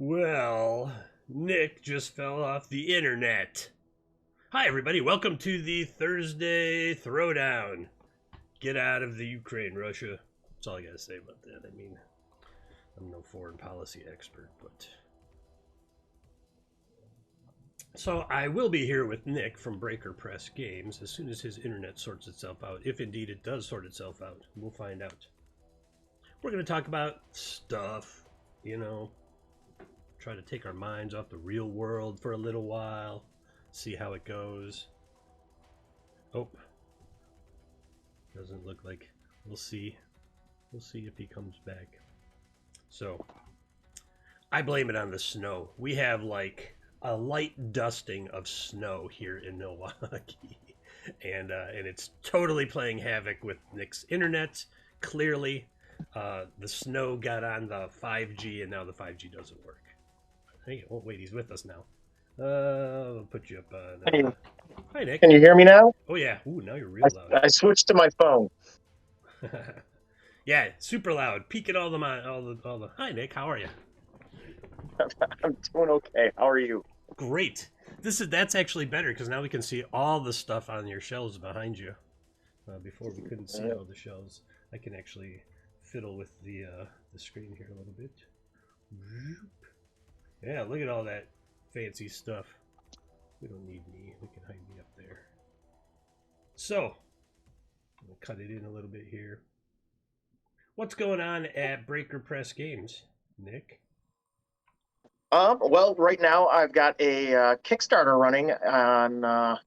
Well, Nick just fell off the internet. Hi, everybody. Welcome to the Thursday Throwdown. Get out of the Ukraine, Russia. That's all I gotta say about that. I mean, I'm no foreign policy expert, but. So I will be here with Nick from Breaker Press Games as soon as his internet sorts itself out. If indeed it does sort itself out, we'll find out. We're going to talk about stuff, you know, try to take our minds off the real world for a little while, see how it goes. Oh, doesn't look like. We'll see. We'll see if he comes back. So, I blame it on the snow. We have like a light dusting of snow here in Milwaukee, and it's totally playing havoc with Nick's internet. Clearly, the snow got on the 5G, and now the 5G doesn't work. Hey, oh wait, he's with us now. I'll put you up. Hey, Hi, Nick. can you hear me now? Oh yeah. Ooh, now you're real loud. I switched to my phone. Yeah, super loud, peaking all the. Hi, Nick. How are you? I'm doing okay. How are you? Great. That's actually better because now we can see all the stuff on your shelves behind you. Before we couldn't see all the shelves. I can actually fiddle with the screen here a little bit. Yeah, look at all that fancy stuff. We don't need me. We can hide me up there. So, we'll cut it in a little bit here. What's going on at Breaker Press Games, Nick? Well, right now I've got a Kickstarter running on.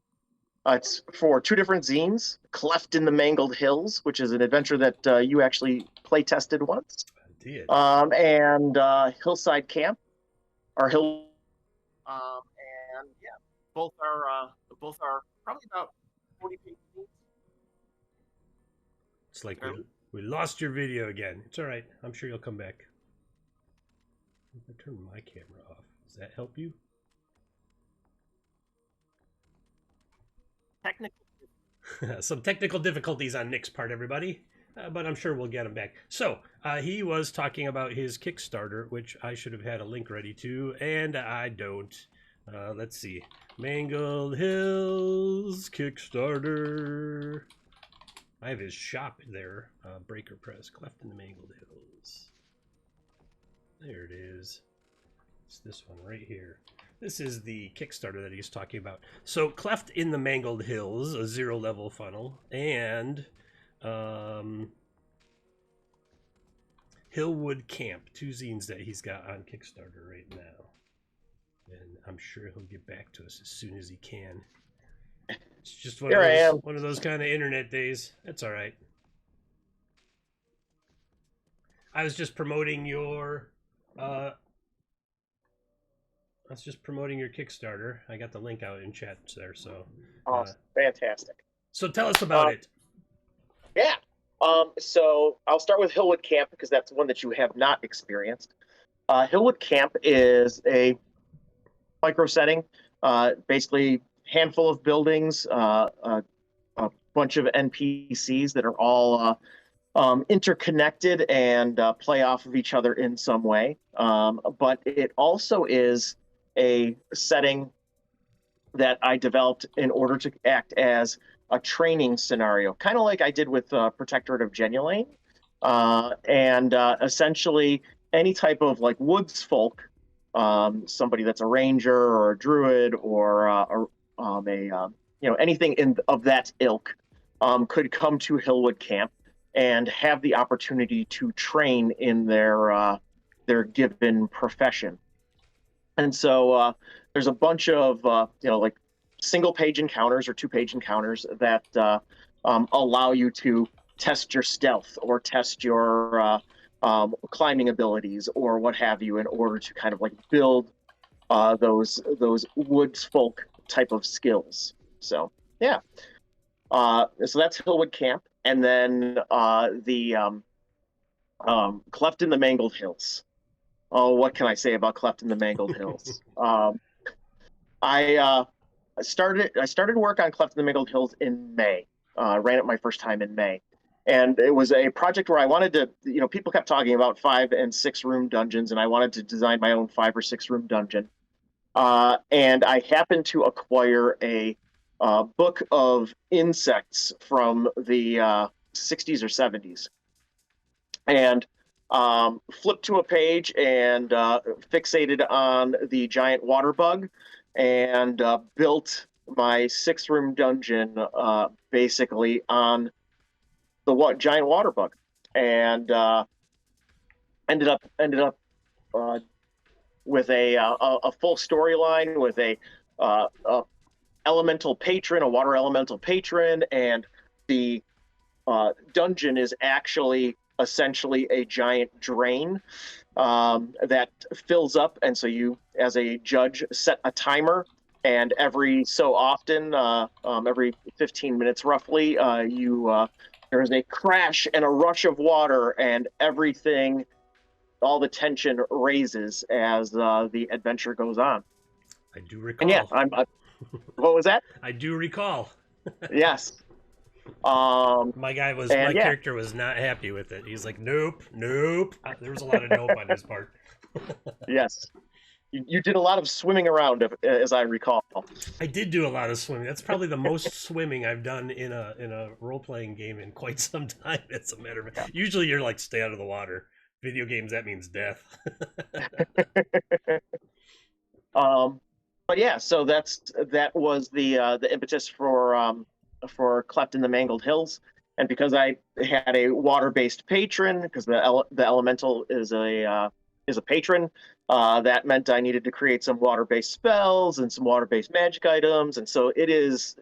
It's for two different zines: Cleft in the Mangled Hills, which is an adventure that you actually play tested once, I did. and Hillside Camp, or Hill. And yeah, both are probably about 40 pages. It's like we lost your video again. It's all right. I'm sure you'll come back. I turn my camera off. Does that help you? Technical. Some technical difficulties on Nick's part, everybody. But I'm sure we'll get him back. So, he was talking about his Kickstarter, which I should have had a link ready to, and I don't. Let's see. Mangled Hills Kickstarter. I have his shop there. Breaker Press, Cleft in the Mangled Hills. There it is. It's this one right here. This is the Kickstarter that he's talking about. So, Cleft in the Mangled Hills, a 0-level funnel, and Hillwood Camp, two zines that he's got on Kickstarter right now. And I'm sure he'll get back to us as soon as he can. It's just one of those kind of internet days. That's all right. I was just promoting your Kickstarter. I got the link out in chat there, so Awesome. Fantastic. So tell us about it. Yeah. So I'll start with Hillwood Camp because that's one that you have not experienced. Hillwood Camp is a micro setting, basically handful of buildings, a bunch of NPCs that are all interconnected and play off of each other in some way. But it also is a setting that I developed in order to act as a training scenario, kind of like I did with Protectorate of Genulane. And essentially any type of like woods folk, somebody that's a ranger or a druid or anything of that ilk, could come to Hillwood Camp and have the opportunity to train in their given profession. And so there's a bunch of like single-page encounters or two-page encounters that allow you to test your stealth or test your climbing abilities or what have you in order to kind of like build those woods folk type of skills. So yeah, so that's Hillwood Camp, and then the Cleft in the Mangled Hills. Oh, what can I say about Cleft in the Mangled Hills? I started work on Cleft in the Mangled Hills in May. Ran it my first time in May, And it was a project where I wanted to, people kept talking about 5 and 6 room dungeons, and I wanted to design my own 5 or 6 room dungeon. And I happened to acquire a book of insects from the 60s or 70s, and flipped to a page and fixated on the giant water bug, and built my 6 room dungeon basically on the giant water bug, and ended up uh, with a full storyline with a elemental patron, a water elemental patron, and the dungeon is actually essentially a giant drain that fills up, and so you, as a judge, set a timer, and every so often, every 15 minutes roughly, there is a crash and a rush of water, and everything, all the tension raises as the adventure goes on. I do And yeah, recall. what was that? I do recall. Yes. My And yeah, character was not happy with it. He's like, nope, nope. There was a lot of nope on his part. yes. You did a lot of swimming around, as I recall. I did do a lot of swimming. That's probably the most swimming I've done in a role playing game in quite some time. As a matter of Yeah. fact, usually you're like stay out of the water. Video games, that means death. Um, but yeah, so that was the impetus for Cleft in the Mangled Hills, and because I had a water-based patron, because the elemental is a patron, that meant I needed to create some water-based spells and some water-based magic items, and so it is.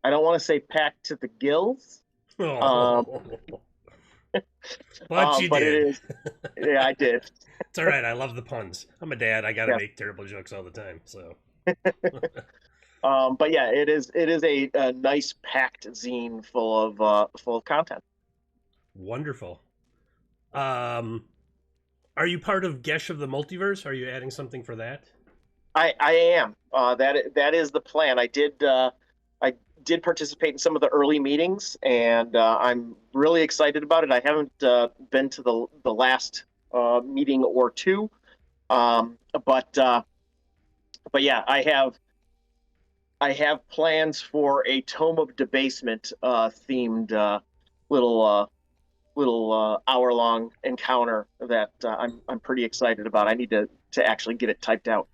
I don't want to say packed to the gills, um, Oh, but you but it did. is. Yeah, I did. It's all right. I love the puns. I'm a dad. I got to Yeah. make terrible jokes all the time. So But yeah, it is a nice packed zine full of content. wonderful. Um, are you part of Gesh of the Multiverse? Are you adding something for that? I am. That is the plan. I did participate in some of the early meetings, and I'm really excited about it. I haven't been to the last meeting or two, um, but uh, but yeah, I have plans for a Tome of Debasement themed little hour long encounter that I'm pretty excited about. I need to actually get it typed out.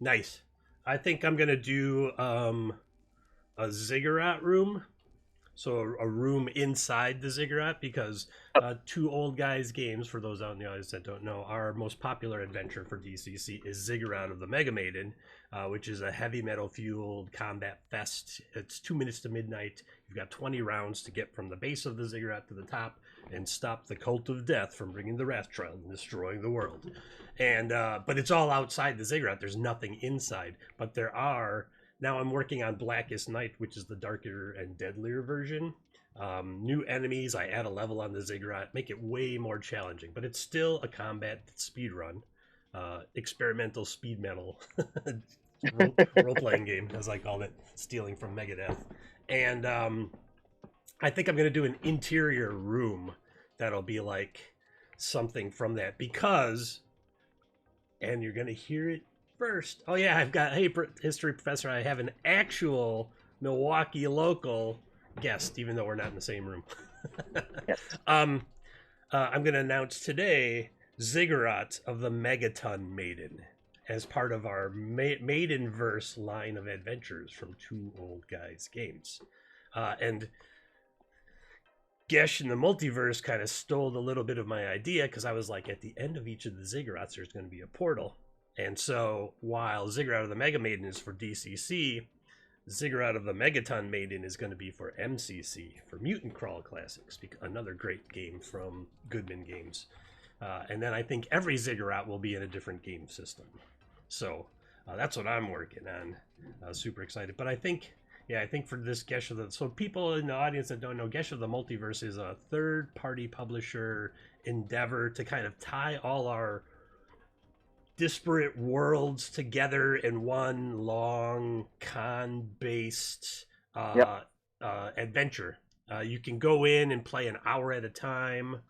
Nice. I think I'm gonna do a ziggurat room, so a room inside the ziggurat, because Two Old Guys games, for those out in the audience that don't know, our most popular adventure for DCC is Ziggurat of the Mega Maiden, which is a heavy metal fueled combat fest. It's 2 minutes to midnight. You've got 20 rounds to get from the base of the ziggurat to the top and stop the cult of death from bringing the wrath child and destroying the world. And but it's all outside the ziggurat. There's nothing inside, but there are. Now I'm working on Blackest Night, which is the darker and deadlier version. New enemies, I add a level on the ziggurat, make it way more challenging, but it's still a combat speed run, experimental speed metal role playing game, as I called it, stealing from Megadeth. And I think I'm going to do an interior room that'll be like something from that, because, and you're going to hear it first. Oh yeah, I've got, hey, history professor, I have an actual Milwaukee local guest, even though we're not in the same room. Yes. I'm going to announce today Ziggurat of the Megaton Maiden as part of our Maidenverse line of adventures from Two Old Guys games. And Gesh in the Multiverse kind of stole a little bit of my idea, because I was like, at the end of each of the Ziggurats, there's going to be a portal. And so while Ziggurat of the Mega Maiden is for DCC, Ziggurat of the Megaton Maiden is going to be for MCC, for Mutant Crawl Classics, another great game from Goodman Games. And then I think every Ziggurat will be in a different game system. So that's what I'm working on. Super excited. But I think for this Gesh of the... So people in the audience that don't know, Gesh of the Multiverse is a third-party publisher endeavor to kind of tie all our disparate worlds together in one long con-based Yep. adventure. You can go in and play an hour at a time.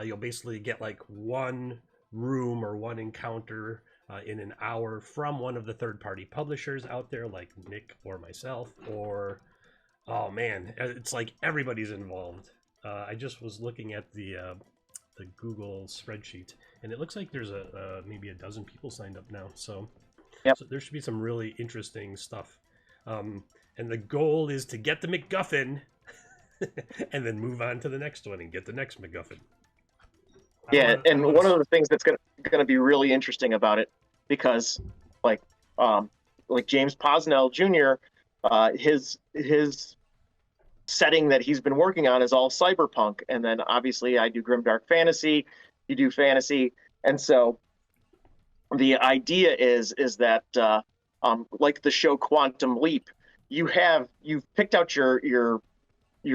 You'll basically get like one room or one encounter in an hour from one of the third-party publishers out there, like Nick or myself. Or, oh man, it's like everybody's involved. I just was looking at the Google spreadsheet, and it looks like there's maybe a dozen people signed up now. So, Yep. so there should be some really interesting stuff. And the goal is to get the MacGuffin and then move on to the next one and get the next MacGuffin. Yeah, and one of the things that's gonna be really interesting about it, because like James Posnell Jr., his setting that he's been working on is all cyberpunk, and then obviously I do grimdark fantasy, you do fantasy, and so the idea is that like the show Quantum Leap, you've picked out your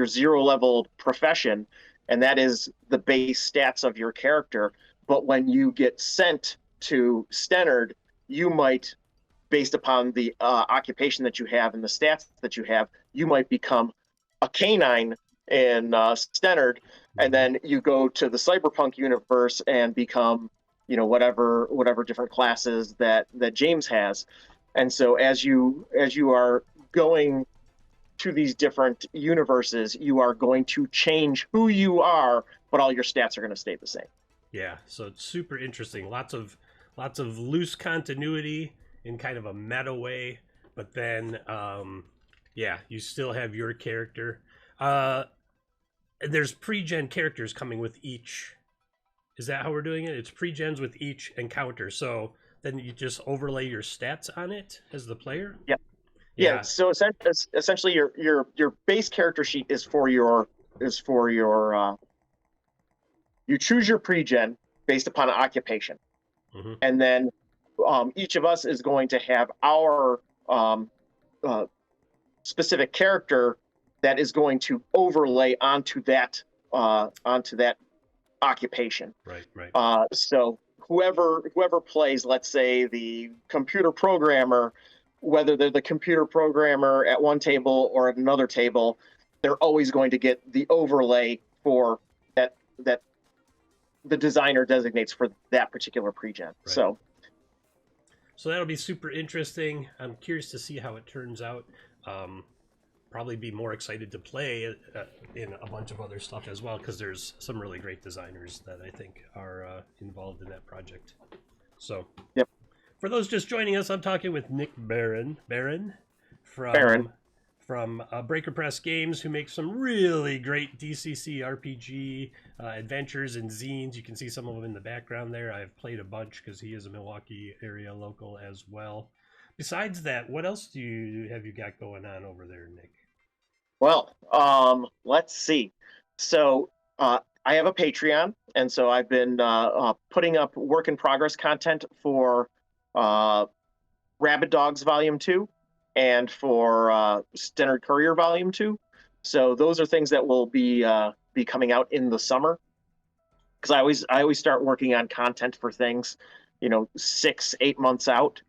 zero level profession, and that is the base stats of your character. But when you get sent to Stennard, you might, based upon the occupation that you have and the stats that you have, you might become a canine in Stennard, and then you go to the cyberpunk universe and become, whatever different classes that James has. And so as you are going to these different universes, you are going to change who you are, but all your stats are going to stay the same. Yeah, so it's super interesting. Lots of loose continuity in kind of a meta way, but then you still have your character. There's pre-gen characters coming with each. Is that how we're doing it? It's pre-gens with each encounter. So then you just overlay your stats on it as the player? Yep. Yeah. So essentially your base character sheet is for your you choose your pre-gen based upon an occupation. Mm-hmm. And then each of us is going to have our specific character that is going to overlay onto that occupation. Right. So whoever plays, let's say, the computer programmer, whether they're the computer programmer at one table or at another table, they're always going to get the overlay for that the designer designates for that particular pre-gen. Right. So that'll be super interesting. I'm curious to see how it turns out. Probably be more excited to play in a bunch of other stuff as well, because there's some really great designers that I think are involved in that project. So, yep. For those just joining us, I'm talking with Nick Barron from Breaker Press Games, who makes some really great DCC RPG adventures and zines. You can see some of them in the background there. I've played a bunch because he is a Milwaukee area local as well. Besides that, what else have you got going on over there, Nick? Well, let's see. So I have a Patreon, and so I've been putting up work in progress content for Rabid Dogs Volume 2 and for Stennard Courier Volume 2. So those are things that will be coming out in the summer, because I always start working on content for things, 6-8 months out.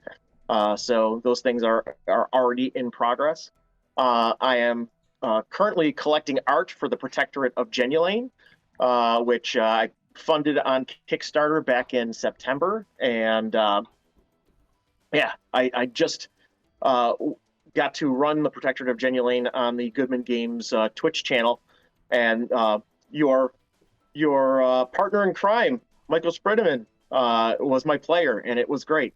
So those things are already in progress. I am currently collecting art for the Protectorate of Genulane, which I funded on Kickstarter back in September. And I just got to run the Protectorate of Genulane on the Goodman Games Twitch channel. And your partner in crime, Michael Spredeman, was my player, and it was great.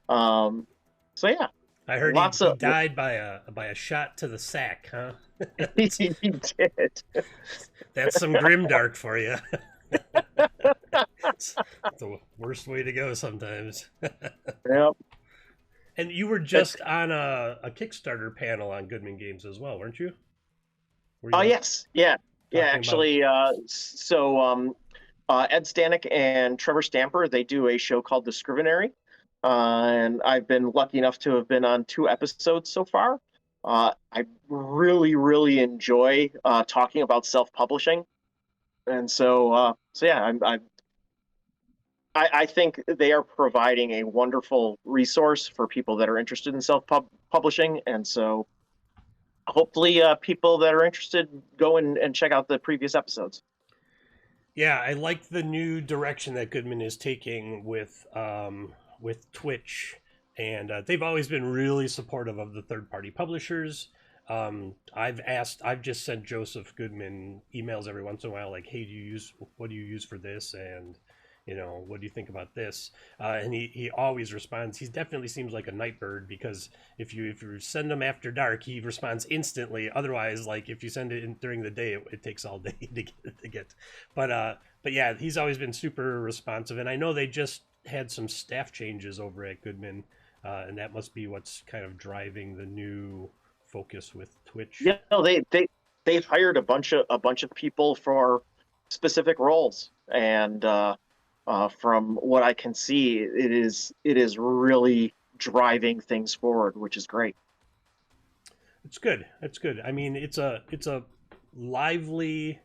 So yeah, I heard he died by a shot to the sack, huh? He did. That's some grimdark for you. It's the worst way to go sometimes. Yep. And you were just on a Kickstarter panel on Goodman Games as well, weren't you? Oh, yes. Yeah. Actually, so Ed Stanek and Trevor Stamper, they do a show called The Scrivenary. And I've been lucky enough to have been on 2 episodes so far. I really, really enjoy talking about self-publishing, and so yeah, I think they are providing a wonderful resource for people that are interested in self-publishing, and so hopefully people that are interested go and check out the previous episodes. Yeah, I like the new direction that Goodman is taking with Twitch, and they've always been really supportive of the third party publishers. I've just sent Joseph Goodman emails every once in a while, like, "Hey, what do you use for this?" And what do you think about this? And he always responds. He definitely seems like a night bird, because if you send him after dark, he responds instantly. Otherwise, like, if you send it during the day, it takes all day to get. But yeah, he's always been super responsive, and I know they just had some staff changes over at Goodman, and that must be what's kind of driving the new focus with Twitch. Yeah, no, they've hired a bunch of people for specific roles, and from what I can see, it is really driving things forward, which is great. It's good. It's good. I mean, it's a lively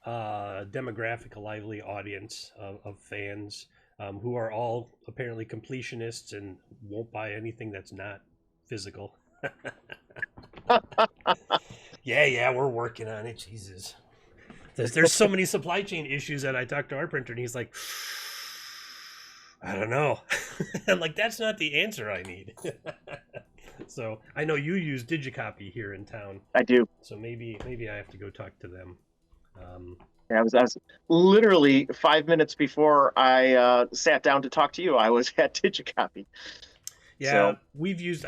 demographic, a lively audience of fans who are all apparently completionists and won't buy anything that's not physical. Yeah, we're working on it. Jesus. There's so many supply chain issues that I talked to our printer, and he's like, I don't know. I'm like, that's not the answer I need. So I know you use Digicopy here in town. I do. So maybe I have to go talk to them. Yeah, I was literally 5 minutes before I sat down to talk to you. I was at Digicopy. Yeah, So,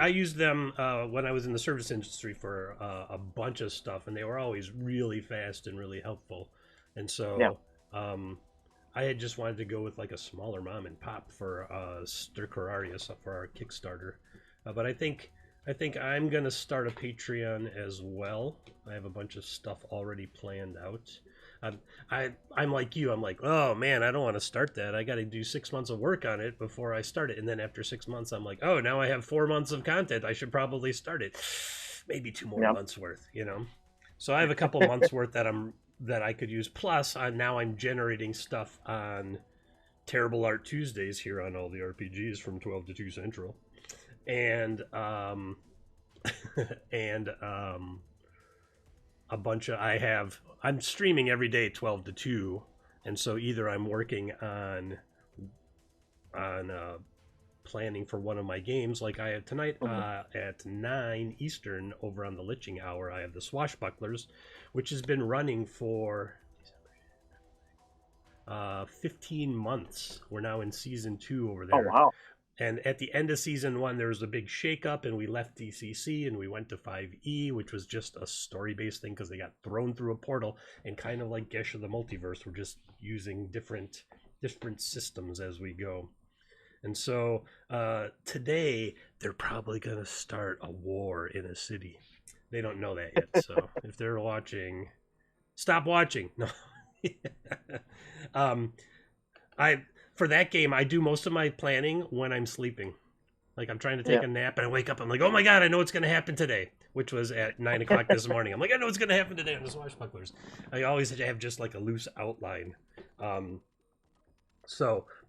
I used them when I was in the service industry for a bunch of stuff, and they were always really fast and really helpful. And yeah. so I had just wanted to go with like a smaller mom and pop for Corrarius for our Kickstarter. But I think I'm gonna start a Patreon as well. I have a bunch of stuff already planned out. I'm like you. I'm like, oh man, I don't want to start that. I got to do 6 months of work on it before I start it. And then after 6 months, I'm like, oh, now I have 4 months of content. I should probably start it. Maybe 2 more months worth, So I have a couple months worth that I could use. Plus, now I'm generating stuff on Terrible Art Tuesdays here on all the RPGs from 12 to 2 Central, and and a bunch of I'm streaming every day 12 to 2, and so either I'm working on planning for one of my games, like I have tonight at 9 Eastern over on the Litching Hour. I have the Swashbucklers, which has been running for 15 months. We're now in season 2 over there. Oh wow. And at the end of season 1, there was a big shakeup, and we left DCC and we went to 5E, which was just a story-based thing because they got thrown through a portal. And kind of like Gesh of the Multiverse, we're just using different systems as we go. And so today, they're probably going to start a war in a city. They don't know that yet. So if they're watching, stop watching. No. For that game, I do most of my planning when I'm sleeping. Like, I'm trying to take a nap, and I wake up, I'm like, oh my god, I know what's going to happen today, which was at 9 o'clock this morning. I'm like, I know what's going to happen today on the Swashbucklers. I always have just like a loose outline. But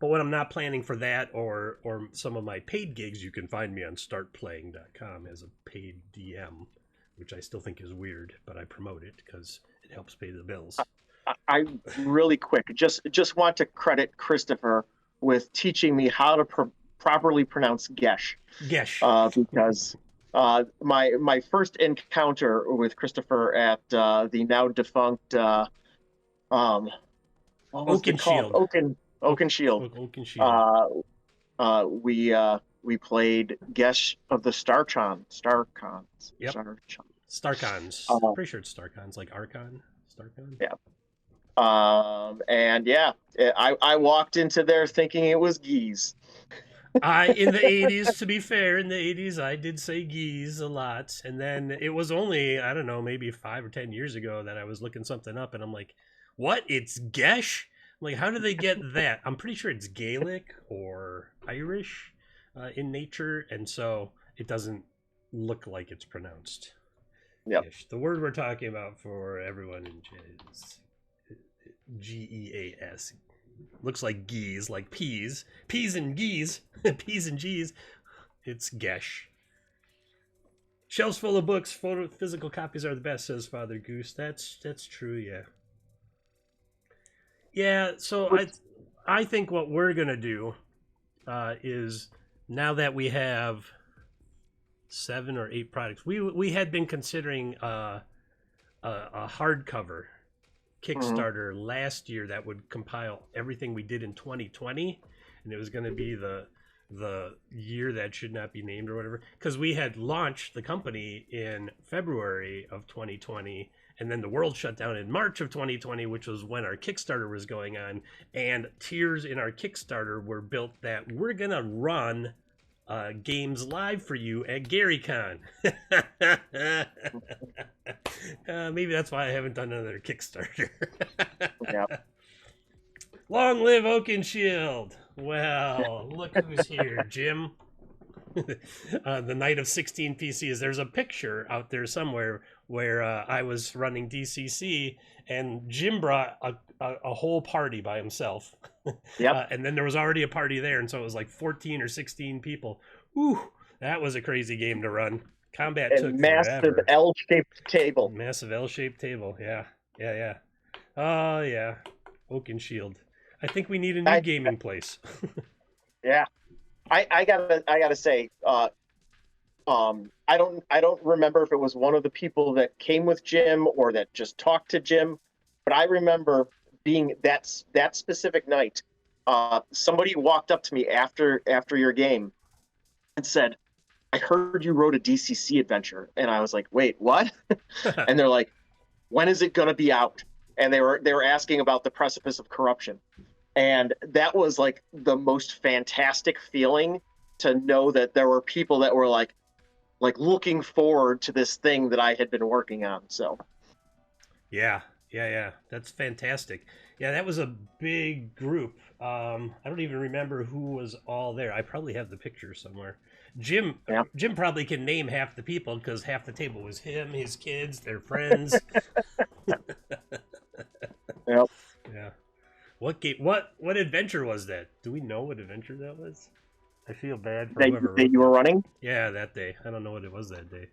when I'm not planning for that or some of my paid gigs, you can find me on startplaying.com as a paid DM, which I still think is weird, but I promote it because it helps pay the bills. I really quick just want to credit Christopher with teaching me how to properly pronounce Gesh. Gesh. Because my first encounter with Christopher at the now defunct what was it called? Oaken Shield. Oaken Shield. We played Gesh of the Starcons. Yep. Starcons. Pretty sure it's Starcons, like Archon. Starcon. Yeah. And yeah, I walked into there thinking it was geese. In the 80s, to be fair, in the 80s, I did say geese a lot. And then it was only, I don't know, maybe 5 or 10 years ago that I was looking something up, and I'm like, what? It's Gesh? I'm like, how do they get that? I'm pretty sure it's Gaelic or Irish in nature, and so it doesn't look like it's pronounced. Yeah. The word we're talking about for everyone is Geas. Looks like geese, like peas and geese. Peas and G's. It's Gesh. Shelves full of books, physical copies are the best, says Father Goose. That's true, yeah. Yeah, so I think what we're gonna do is, now that we have 7 or 8 products, we had been considering a hardcover Kickstarter last year that would compile everything we did in 2020, and it was going to be the year that should not be named or whatever, because we had launched the company in February of 2020, and then the world shut down in March of 2020, which was when our Kickstarter was going on, and tiers in our Kickstarter were built that we're going to run games live for you at GaryCon. Maybe that's why I haven't done another Kickstarter. Yeah. Long live Oakenshield. Well, look who's here, Jim. The night of 16 PCs. There's a picture out there somewhere where I was running DCC, and Jim brought a whole party by himself. Yep. And then there was already a party there, and so it was like 14 or 16 people. Whew, that was a crazy game to run. Combat took massive forever. L-shaped table. Massive L-shaped table. Yeah. Oh yeah, Oakenshield. I think we need a new gaming place. Yeah, I gotta say, I don't remember if it was one of the people that came with Jim or that just talked to Jim, but I remember being that specific night. Somebody walked up to me after your game and said, "I heard you wrote a DCC adventure," and I was like, "Wait, what?" And they're like, "When is it gonna be out?" And they were asking about the Precipice of Corruption. And that was like the most fantastic feeling, to know that there were people that were like looking forward to this thing that I had been working on. So yeah, that's fantastic. Yeah, that was a big group. I don't even remember who was all there. I probably have the picture somewhere. Jim probably can name half the people, because half the table was him, his kids, their friends. Yep. Yeah. What adventure was that? Do we know what adventure that was? I feel bad for whoever that you were running. Yeah, that day. I don't know what it was that day.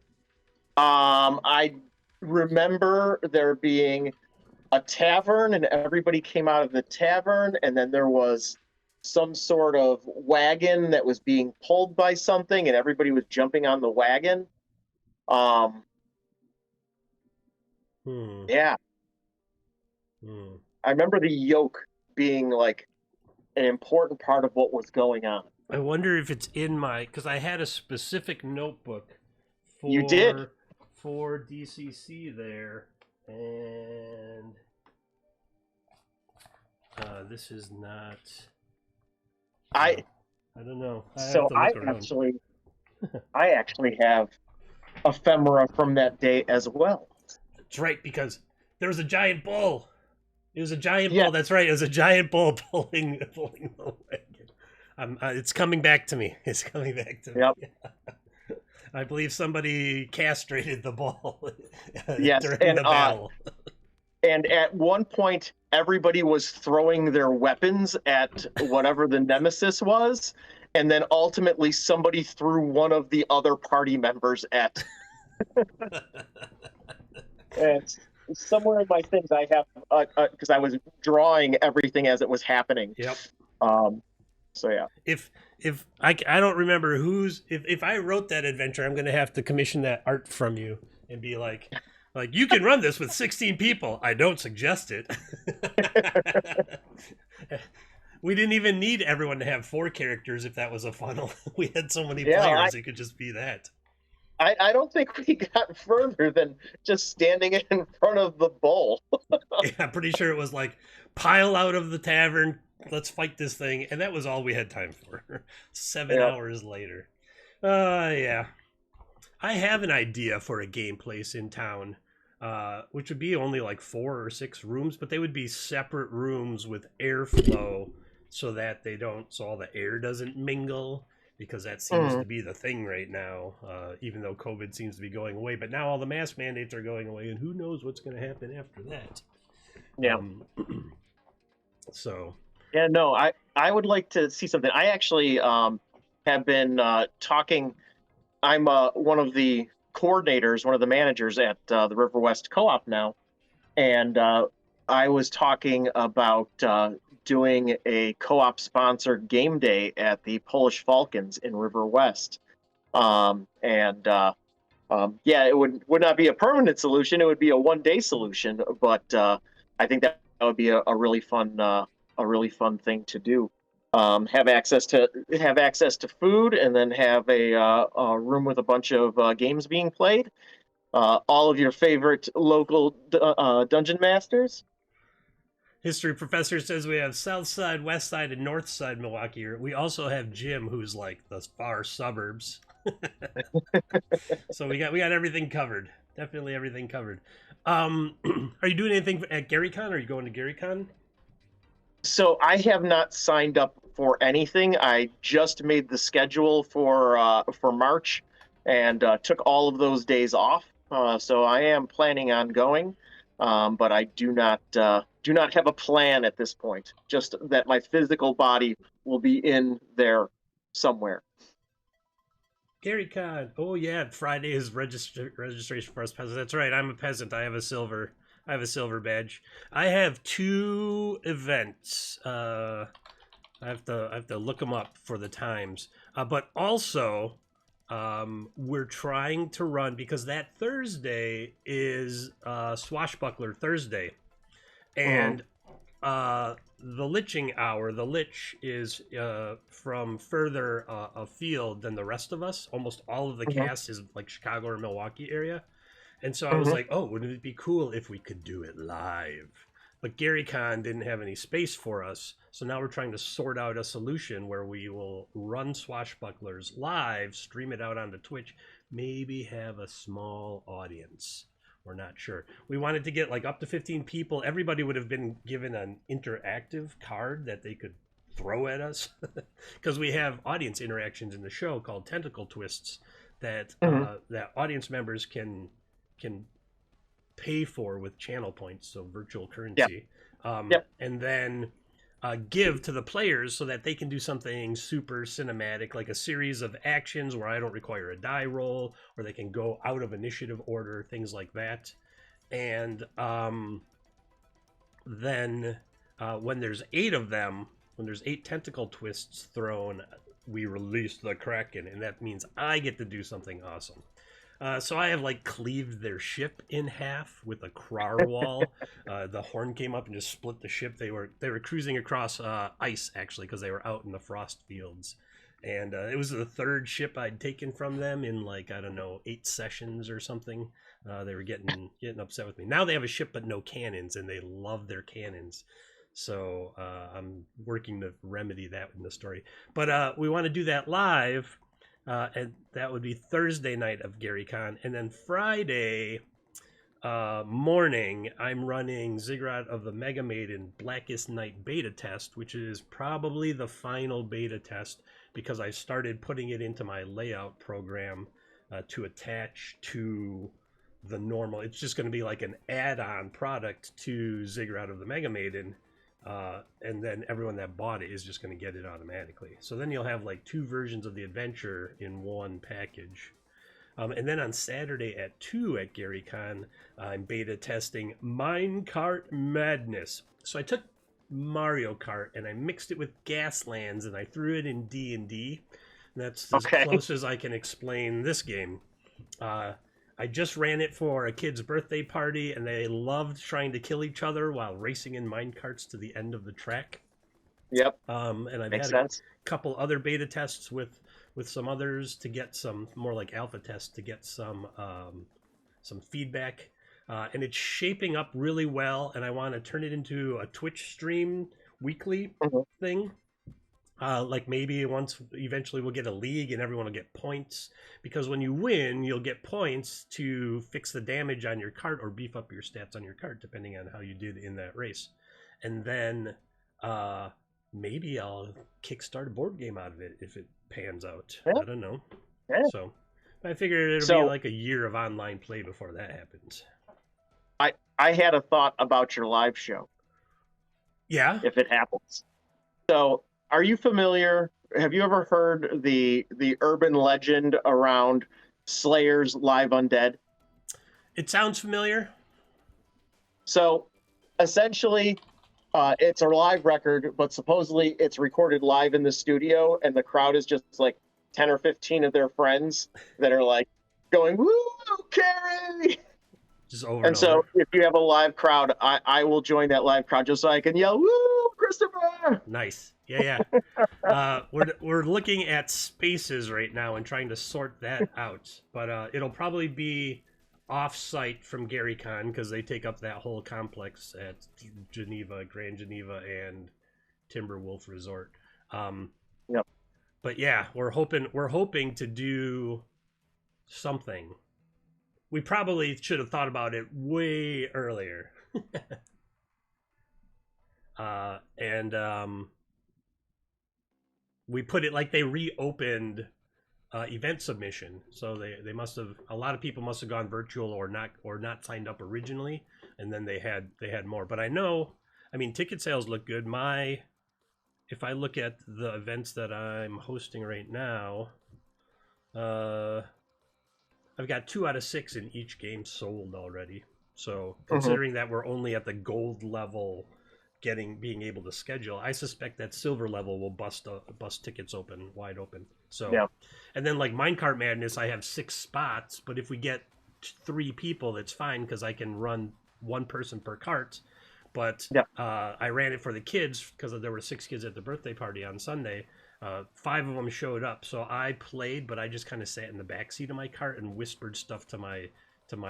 I remember there being a tavern, and everybody came out of the tavern, and then there was some sort of wagon that was being pulled by something, and everybody was jumping on the wagon. Yeah. I remember the yoke being like an important part of what was going on. I wonder if it's in my, because I had a specific notebook for, you did for DCC there, and this is not. I don't know. I actually have ephemera from that day as well. That's right, because there was a giant bull. It was a giant bull. That's right. It was a giant bull pulling the wagon. It's coming back to me. It's coming back to me. Yep. I believe somebody castrated the bull during the battle. And at one point, everybody was throwing their weapons at whatever the nemesis was, and then ultimately somebody threw one of the other party members at. And somewhere in my things I have, because I was drawing everything as it was happening. Yep. So yeah. If I don't remember if I wrote that adventure, I'm gonna have to commission that art from you and be like you can run this with 16 people. I don't suggest it. We didn't even need everyone to have 4 characters if that was a funnel. We had so many players, it could just be that. I don't think we got further than just standing in front of the bull. Yeah, I'm pretty sure it was like, pile out of the tavern, let's fight this thing, and that was all we had time for. 7 hours later. Yeah. I have an idea for a game place in town, which would be only like 4 or 6 rooms, but they would be separate rooms with airflow so that all the air doesn't mingle. Because that seems to be the thing right now, even though COVID seems to be going away. But now all the mask mandates are going away, and who knows what's going to happen after that. Yeah. So. Yeah, no, I would like to see something. I actually have been talking. I'm one of the coordinators, one of the managers at the River West Co-op now, and I was talking about doing a co-op sponsored game day at the Polish Falcons in River West. Yeah, it would not be a permanent solution. It would be a one-day solution, but I think that would be a really fun thing to do. Have access to food, and then have a room with a bunch of games being played. All of your favorite local dungeon masters. History professor says we have South Side, West Side, and North Side Milwaukee. We also have Jim, who's like the far suburbs. So we got everything covered. Definitely everything covered. Are you doing anything at GaryCon? Are you going to GaryCon? So I have not signed up for anything. I just made the schedule for March, and took all of those days off. So I am planning on going, but I do not have a plan at this point. Just that my physical body will be in there somewhere. GaryCon. Oh yeah, Friday is registration for us peasants. That's right. I'm a peasant. I have a silver badge. I have 2 events. I have to look them up for the times. But also, we're trying to run, because that Thursday is Swashbuckler Thursday, and the Liching Hour. The Lich is from further afield than the rest of us. Almost all of the cast is like Chicago or Milwaukee area. And so I was like, oh, wouldn't it be cool if we could do it live? But GaryCon didn't have any space for us. So now we're trying to sort out a solution where we will run Swashbucklers live, stream it out onto Twitch, maybe have a small audience. We're not sure. We wanted to get like up to 15 people. Everybody would have been given an interactive card that they could throw at us, because we have audience interactions in the show called Tentacle Twists that that audience members can pay for with channel points, so virtual currency. And then give to the players so that they can do something super cinematic, like a series of actions where I don't require a die roll, or they can go out of initiative order, things like that. And then when there's 8 of them, when there's 8 tentacle twists thrown, we release the Kraken, and that means I get to do something awesome. So I have like cleaved their ship in half with a crar wall. The horn came up and just split the ship. They were cruising across ice, actually, because they were out in the frost fields. And it was the 3rd ship I'd taken from them in like, I don't know, 8 sessions or something. They were getting upset with me. Now they have a ship but no cannons, and they love their cannons. So I'm working to remedy that in the story. But we want to do that live. And that would be Thursday night of GaryCon. And then Friday morning, I'm running Ziggurat of the Mega Maiden Blackest Night beta test, which is probably the final beta test, because I started putting it into my layout program to attach to the normal. It's just going to be like an add-on product to Ziggurat of the Mega Maiden. And then everyone that bought it is just going to get it automatically. So then you'll have like 2 versions of the adventure in one package. And then on Saturday at 2 at GaryCon, I'm beta testing Minecart Madness. So I took Mario Kart and I mixed it with Gaslands, and I threw it in D&D. That's as close as I can explain this game. I just ran it for a kid's birthday party, and they loved trying to kill each other while racing in minecarts to the end of the track. Yep. And I've had a couple other beta tests with some others to get some more like alpha tests to get some feedback. And it's shaping up really well, and I want to turn it into a Twitch stream weekly thing. Like maybe eventually we'll get a league and everyone will get points, because when you win, you'll get points to fix the damage on your cart or beef up your stats on your cart, depending on how you did in that race. And then maybe I'll kickstart a board game out of it if it pans out. Yeah. I don't know. Yeah. So I figured it'll be like a year of online play before that happens. I had a thought about your live show. Yeah. If it happens. So are you familiar? Have you ever heard the urban legend around Slayer's Live Undead? It sounds familiar. So essentially, it's a live record, but supposedly it's recorded live in the studio, and the crowd is just like 10 or 15 of their friends that are like going, "Woo, Carrie!" Just over And so over. if you have a live crowd, I will join that live crowd just so I can yell, "Woo, Christopher!" Nice. Yeah. We're looking at spaces right now and trying to sort that out. But it'll probably be off-site from GaryCon because they take up that whole complex at Geneva, Grand Geneva, and Timberwolf Resort. Yep. But yeah, we're hoping to do something. We probably should have thought about it way earlier. And we put it like they reopened event submission, so they must have, a lot of people must have gone virtual or not signed up originally, and then they had more. But I mean, ticket sales look good. If I look at the events that I'm hosting right now, I've got 2 out of 6 in each game sold already. So considering that we're only at the gold level, being able to schedule, I suspect that silver level will bust tickets wide open. So yeah. And then like Minecart Madness, I have 6 spots, but if we get 3 people, that's fine because I can run 1 person per cart. But I ran it for the kids because there were 6 kids at the birthday party on Sunday. 5 of them showed up, so I played, but I just kind of sat in the back seat of my cart and whispered stuff to my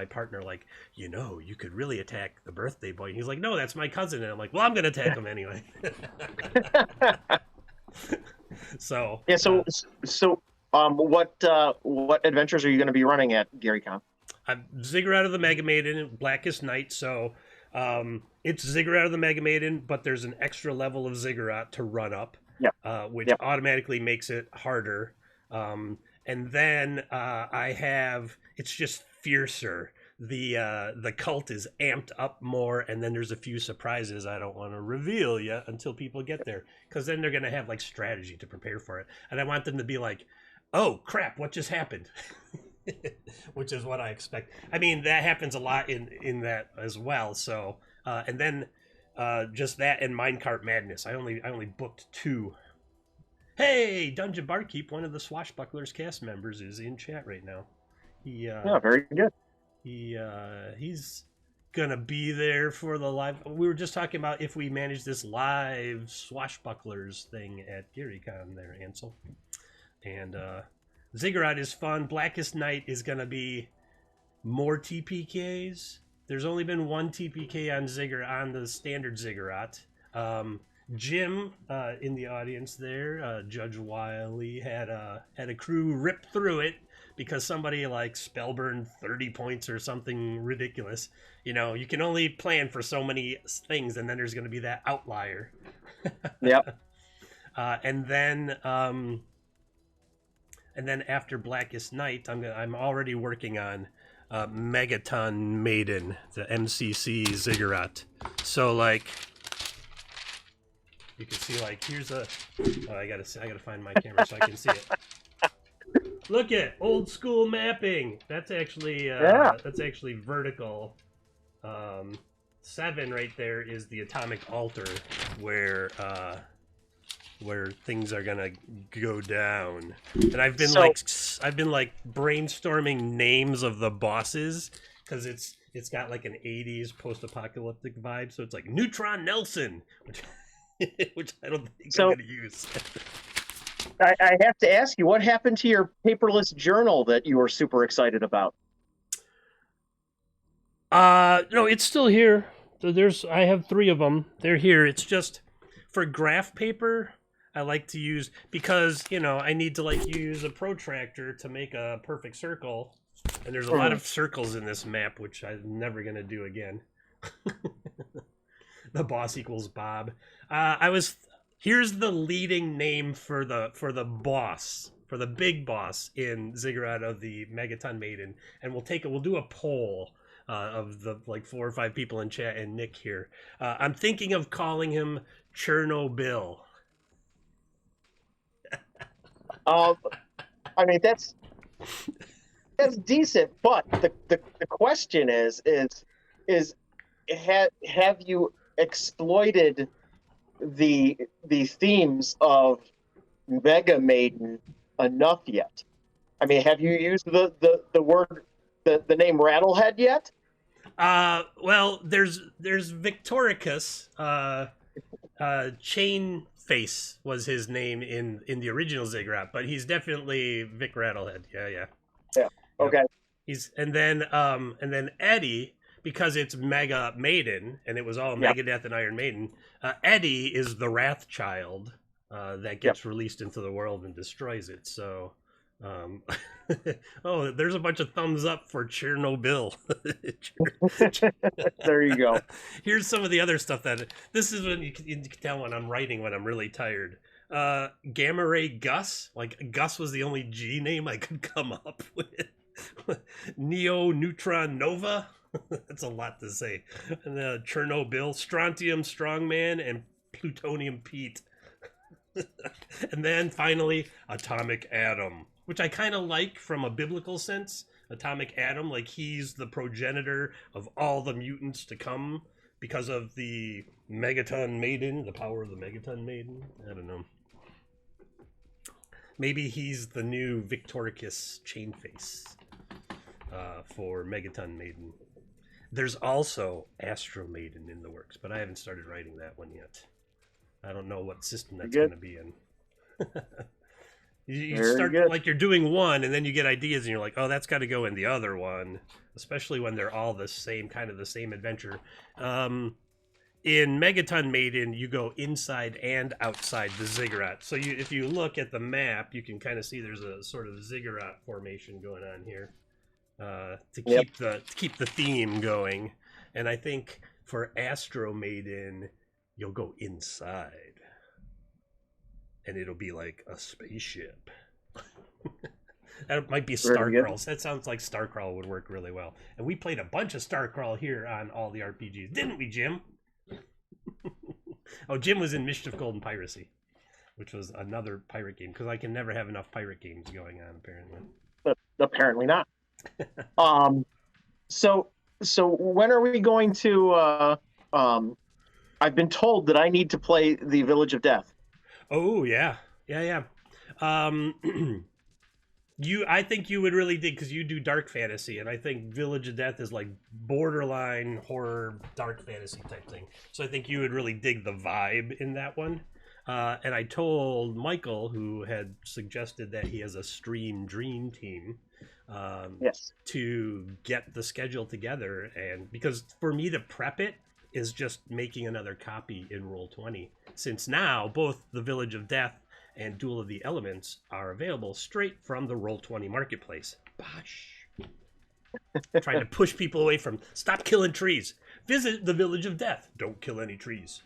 partner, like, you could really attack the birthday boy. And he's like, no, that's my cousin. And I'm like, well, I'm gonna attack him anyway. So yeah. So what adventures are you going to be running at GaryCon? Ziggurat of the Mega Maiden, Blackest Night. So it's Ziggurat of the Mega Maiden, but there's an extra level of Ziggurat to run up. Which automatically makes it harder. And then I have, it's just fiercer. The cult is amped up more, and then there's a few surprises I don't want to reveal yet until people get there, because then they're going to have like strategy to prepare for it. And I want them to be like, oh crap, what just happened? Which is what I expect. I mean, that happens a lot in that as well. So, and then just that and Minecart Madness. I only booked 2. Hey, Dungeon Barkeep, one of the Swashbucklers cast members, is in chat right now. Yeah, very good. He's gonna be there for the live. We were just talking about if we manage this live Swashbucklers thing at GaryCon there, Ansel. And Ziggurat is fun. Blackest Night is gonna be more TPKs. There's only been 1 TPK on Ziggurat, on the standard Ziggurat. Jim in the audience there, Judge Wiley, had a crew rip through it because somebody like spellburned 30 points or something ridiculous. You can only plan for so many things, and then there's going to be that outlier. Yep. And then after Blackest Night, I'm already working on Megaton Maiden, the MCC Ziggurat. So like, you can see, like, here's a. Oh, I gotta find my camera so I can see it. Look at old school mapping. That's actually vertical. 7 right there is the atomic altar where things are gonna go down. And I've been brainstorming names of the bosses because it's got like an 80s post-apocalyptic vibe. So it's like Neutron Nelson, which I don't think I'm going to use. I have to ask you, what happened to your paperless journal that you were super excited about? No, it's still here. So I have 3 of them. They're here. It's just for graph paper. I like to use, because I need to use a protractor to make a perfect circle, and there's a lot of circles in this map, which I'm never going to do again. The boss equals Bob. Here's the leading name for the boss, for the big boss in Ziggurat of the Megaton Maiden, and we'll do a poll of the 4 or 5 people in chat and Nick here. I'm thinking of calling him Chernobyl. I mean, that's That's decent, but the question is have you exploited the themes of Mega Maiden enough yet? I mean, have you used the word the name Rattlehead yet? Well, there's Victoricus. Chain Face was his name in the original Ziggurat, but he's definitely Vic Rattlehead. Yeah, yeah. Yeah. Yep. Okay. He's and then Eddie, because it's Mega Maiden and it was all Yep. Megadeth and Iron Maiden. Eddie is the Wrath Child that Yep. gets released into the world and destroys it. So, um, oh, there's a bunch of thumbs up for Chernobyl. There you go. Here's some of the other stuff that this is when you can tell when I'm writing when I'm really tired. Gamma Ray Gus, like Gus was the only G name I could come up with. Neo Neutron Nova. That's a lot to say. And Chernobyl, Strontium Strongman, and Plutonium Pete. And then finally, Atomic Atom, which I kind of like from a biblical sense. Atomic Atom, like he's the progenitor of all the mutants to come because of the Megaton Maiden, the power of the Megaton Maiden. I don't know. Maybe he's the new Victoricus Chainface for Megaton Maiden. There's also Astro Maiden in the works, but I haven't started writing that one yet. I don't know what system that's going to be in. You start like you're doing one, and then you get ideas, and you're like, "Oh, that's got to go in the other one." Especially when they're all the same kind of the same adventure. In Megaton Maiden, you go inside and outside the ziggurat. So if you look at the map, you can kind of see there's a sort of ziggurat formation going on here to keep the theme going. And I think for Astro Maiden, you'll go inside. And it'll be like a spaceship. That might be Starcrawl. That sounds like Starcrawl would work really well. And we played a bunch of Starcrawl here on all the RPGs, didn't we, Jim? Oh, Jim was in Mischief Golden Piracy, which was another pirate game because I can never have enough pirate games going on. Apparently, but apparently not. So when are we going to? I've been told that I need to play the Village of Death. Oh yeah. I think you would really dig because you do dark fantasy, and I think Village of Death is like borderline horror, dark fantasy type thing. So I think you would really dig the vibe in that one. And I told Michael, who had suggested that he has a stream dream team, yes, to get the schedule together, and because for me to prep it is just making another copy in Roll20. Since now both the Village of Death and Duel of the Elements are available straight from the Roll20 marketplace. Bosh. Trying to push people away from stop killing trees. Visit the Village of Death. Don't kill any trees.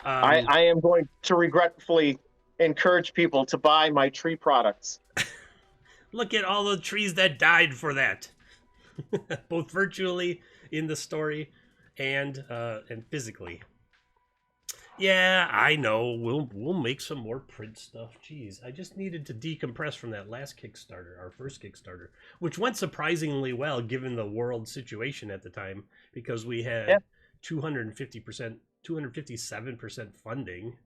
I am going to regretfully encourage people to buy my tree products. Look at all the trees that died for that. Both virtually in the story and physically. Yeah, I know. We'll make some more print stuff. Jeez, I just needed to decompress from that last Kickstarter, our first Kickstarter, which went surprisingly well given the world situation at the time because we had 250%, 257% funding.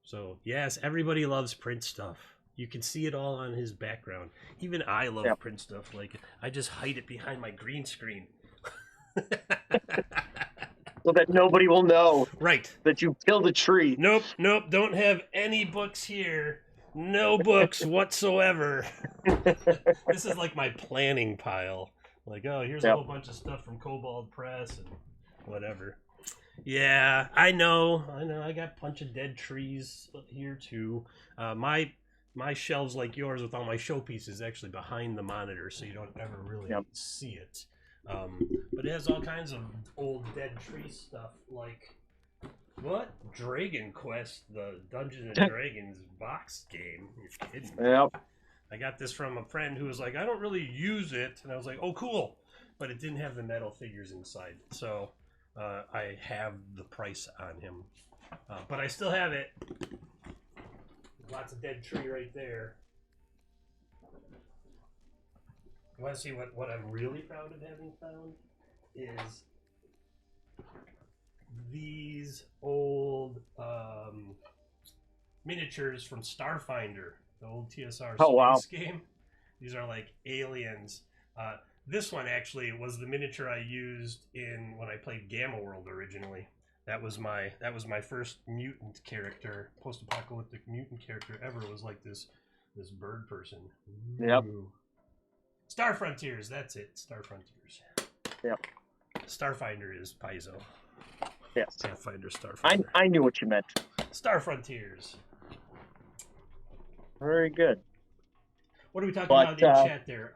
So yes, everybody loves print stuff. You can see it all on his background. Even I love print stuff. Like I just hide it behind my green screen. So that nobody will know that you killed a tree. Nope, don't have any books here. No books whatsoever. This is like my planning pile. Like, oh, here's a whole bunch of stuff from Kobold Press and whatever. Yeah, I know. I got a bunch of dead trees here too. My shelves like yours with all my showpieces actually behind the monitor, so you don't ever really see it. But it has all kinds of old dead tree stuff, like what? Dragon Quest, the Dungeons and Dragons box game. You're kidding me. Yep. I got this from a friend who was like, I don't really use it, and I was like, oh, cool. But it didn't have the metal figures inside, so I have the price on him. But I still have it. Lots of dead tree right there. You want to see what I'm really proud of having found? Is these old miniatures from Starfinder, the old TSR Oh, wow. space game. These are like aliens. This one actually was the miniature I used in when I played Gamma World originally. That was my first mutant character, post-apocalyptic mutant character ever. Was like this bird person. Yep. Ooh. Star Frontiers, that's it. Star Frontiers. Yep. Starfinder is Paizo. Yes. Pathfinder, Starfinder. I knew what you meant. Star Frontiers. Very good. What are we talking about in chat there?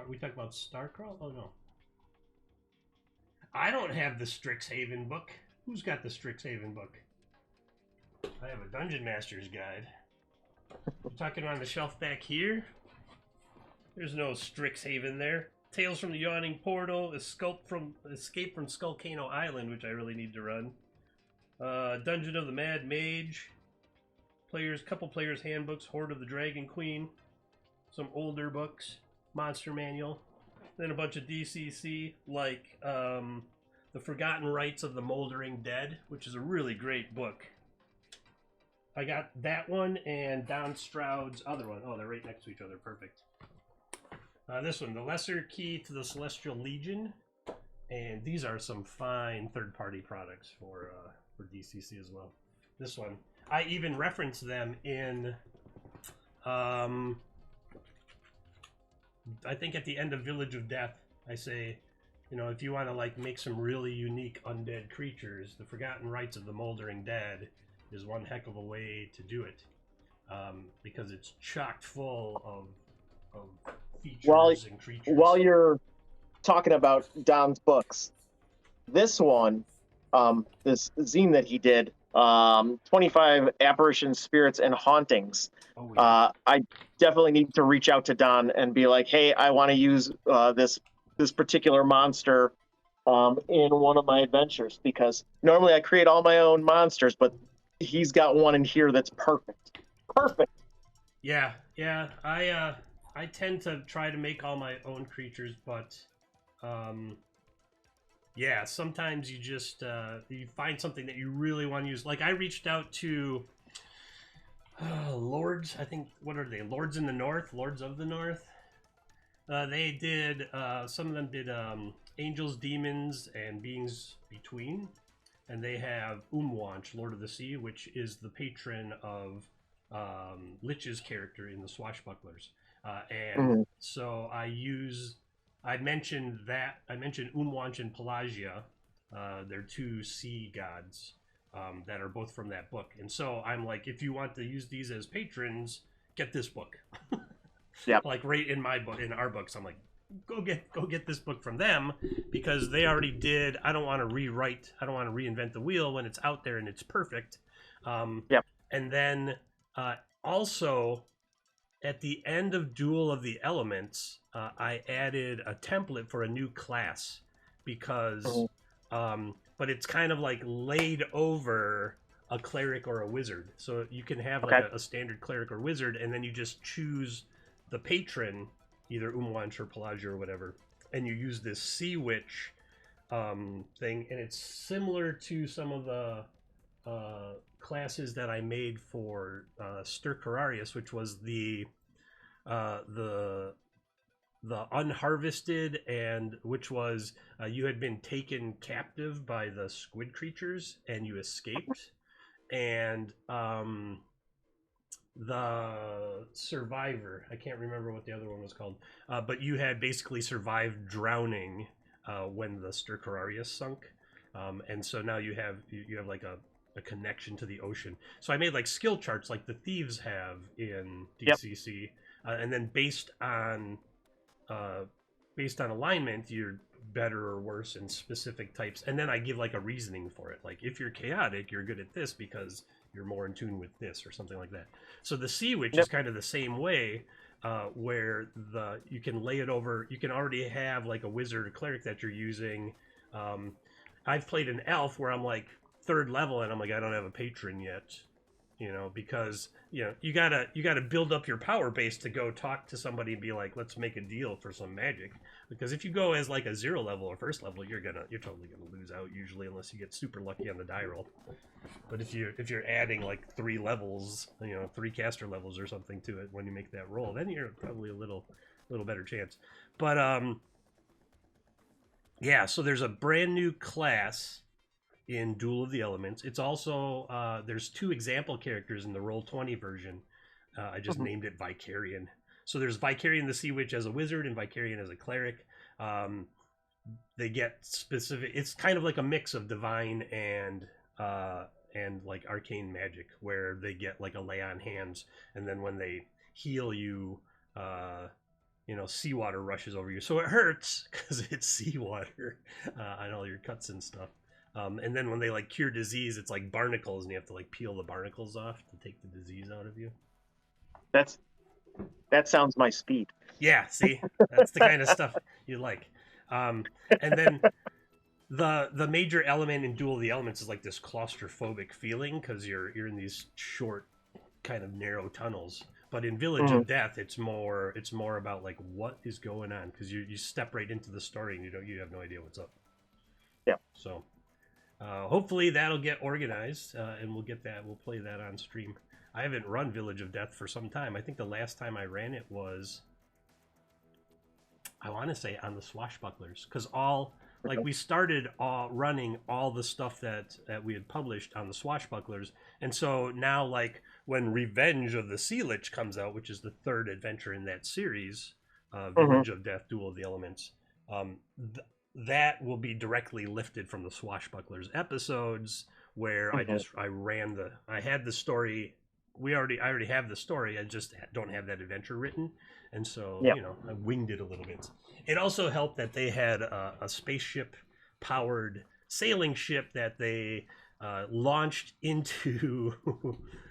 We talked about Starcraft? Oh, no. I don't have the Strixhaven book. Who's got the Strixhaven book? I have a Dungeon Master's Guide. We're talking on the shelf back here. There's no Strixhaven there. Tales from the Yawning Portal, Escape from Skullcano Island, which I really need to run. Dungeon of the Mad Mage. Couple players handbooks, Horde of the Dragon Queen, some older books, Monster Manual, then a bunch of DCC like The Forgotten Rites of the Moldering Dead, which is a really great book. I got that one and Don Stroud's other one. Oh, they're right next to each other. Perfect. This one, The Lesser Key to the Celestial Legion, and these are some fine third-party products for DCC as well. This one, I even reference them in, I think at the end of Village of Death, I say, you know, if you want to like make some really unique undead creatures, The Forgotten Rites of the Moldering Dead is one heck of a way to do it, because it's chock full of features and creatures. While you're talking about Don's books, this one, this zine that he did, 25 Apparitions, Spirits, and Hauntings. Oh, yeah. I definitely need to reach out to Don and be like, hey, I want to use this particular monster in one of my adventures, because normally I create all my own monsters, but he's got one in here that's perfect. Perfect. Yeah. I tend to try to make all my own creatures, but yeah, sometimes you just you find something that you really want to use. Like I reached out to Lords, I think, what are they? Lords in the North, Lords of the North. They did, some of them did Angels, Demons, and Beings Between. And they have Umwanch, Lord of the Sea, which is the patron of Lich's character in the Swashbucklers. So I mentioned Umwanch and Pelagia. They're two sea gods that are both from that book. And so I'm like, if you want to use these as patrons, get this book. Yeah. Like right in my book, in our books, I'm like, go get this book from them, because they already did. I don't want to rewrite. I don't want to reinvent the wheel when it's out there and it's perfect. Yep. And then also at the end of Duel of the Elements, I added a template for a new class because, but it's kind of like laid over a cleric or a wizard. So you can have like a standard cleric or wizard, and then you just choose the patron, either Umwanch or Pelagia or whatever, and you use this Sea Witch thing, and it's similar to some of the classes that I made for Corrarius, which was the unharvested, and which was you had been taken captive by the squid creatures and you escaped, and the survivor, I can't remember what the other one was called, but you had basically survived drowning when the Corrarius sunk, and so now you have like a connection to the ocean. So I made like skill charts like the thieves have in DCC. And then based on alignment, you're better or worse in specific types. And then I give like a reasoning for it. Like if you're chaotic, you're good at this because you're more in tune with this or something like that. So the Sea Witch is kind of the same way, where you can lay it over. You can already have like a wizard or cleric that you're using. I've played an elf where I'm like 3rd level and I'm like, I don't have a patron yet. because you gotta build up your power base to go talk to somebody and be like, let's make a deal for some magic. Because if you go as like a 0 level or 1st level, you're totally gonna lose out usually, unless you get super lucky on the die roll. But if you're adding like 3 levels, 3 caster levels or something to it when you make that roll, then you're probably a little better chance. But yeah, so there's a brand new class in Duel of the Elements. It's also there's 2 example characters in the Roll20 version. I just named it Vicarian. So there's Vicarian the Sea Witch as a wizard and Vicarian as a cleric. They get specific. It's kind of like a mix of divine and like arcane magic, where they get like a lay on hands, and then when they heal you, seawater rushes over you, so it hurts because it's seawater on all your cuts and stuff. And then when they like cure disease, it's like barnacles, and you have to like peel the barnacles off to take the disease out of you. That sounds my speed. Yeah, see, that's the kind of stuff you like. And then the major element in Duel of the Elements is like this claustrophobic feeling, because you're in these short, kind of narrow tunnels. But in Village of Death, it's more about like what is going on, because you step right into the story and you have no idea what's up. Yeah. So hopefully that'll get organized, and we'll play that on stream. I haven't run Village of Death for some time. I think the last time I ran it was, I want to say, on the Swashbucklers, because we started running all the stuff that we had published on the Swashbucklers, and so now like when Revenge of the Sea Lich comes out, which is the 3rd adventure in that series, Village of Death, Duel of the Elements, that will be directly lifted from the Swashbucklers episodes, where I had the story. I already have the story. I just don't have that adventure written, and so I winged it a little bit. It also helped that they had a spaceship powered sailing ship that they launched into.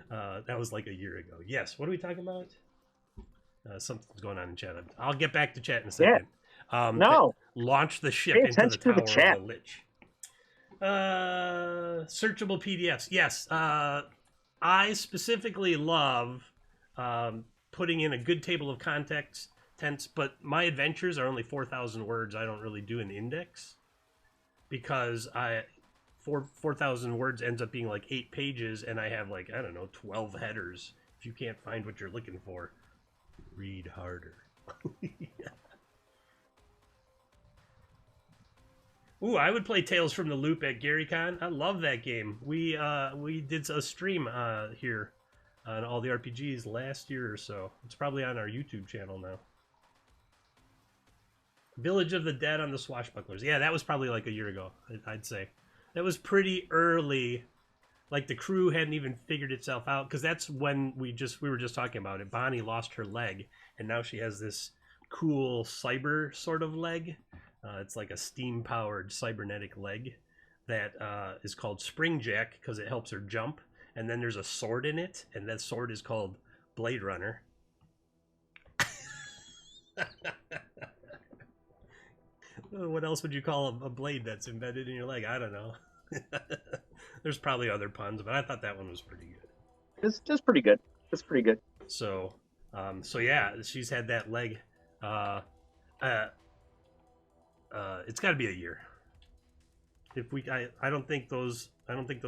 That was like a year ago. Yes. What are we talking about? Something's going on in chat. I'll get back to chat in a second. No. Launch the ship into the tower of the Lich. Searchable PDFs. Yes. I specifically love putting in a good table of contents, but my adventures are only 4,000 words. I don't really do an index, because 4,000 words ends up being like 8 pages, and I have 12 headers. If you can't find what you're looking for, read harder. Ooh, I would play Tales from the Loop at GaryCon. I love that game. We did a stream here on all the RPGs last year or so. It's probably on our YouTube channel now. Village of the Dead on the Swashbucklers. Yeah, that was probably like a year ago, I'd say. That was pretty early. Like the crew hadn't even figured itself out, because that's when we were just talking about it. Bonnie lost her leg, and now she has this cool cyber sort of leg. It's like a steam-powered cybernetic leg that is called Springjack, because it helps her jump. And then there's a sword in it, and that sword is called Blade Runner. What else would you call a blade that's embedded in your leg? I don't know. There's probably other puns, but I thought that one was pretty good. It's just pretty good. It's pretty good. So yeah, she's had that leg. It's got to be a year. I don't think those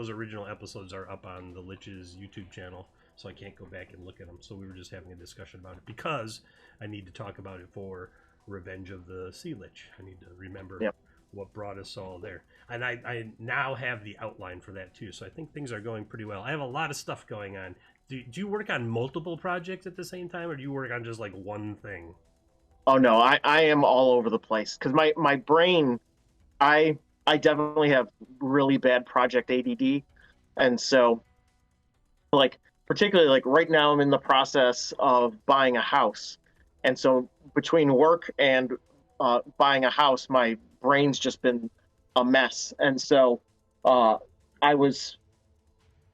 original episodes are up on the Lich's YouTube channel, so I can't go back and look at them. So we were just having a discussion about it, because I need to talk about it for Revenge of the Sea Lich. I need to remember what brought us all there, and I now have the outline for that too. So I think things are going pretty well. I have a lot of stuff going on. Do you work on multiple projects at the same time, or do you work on just like one thing? Oh no, I am all over the place, because my brain, I definitely have really bad project ADD, and so particularly right now I'm in the process of buying a house, and so between work and buying a house, my brain's just been a mess, and so I was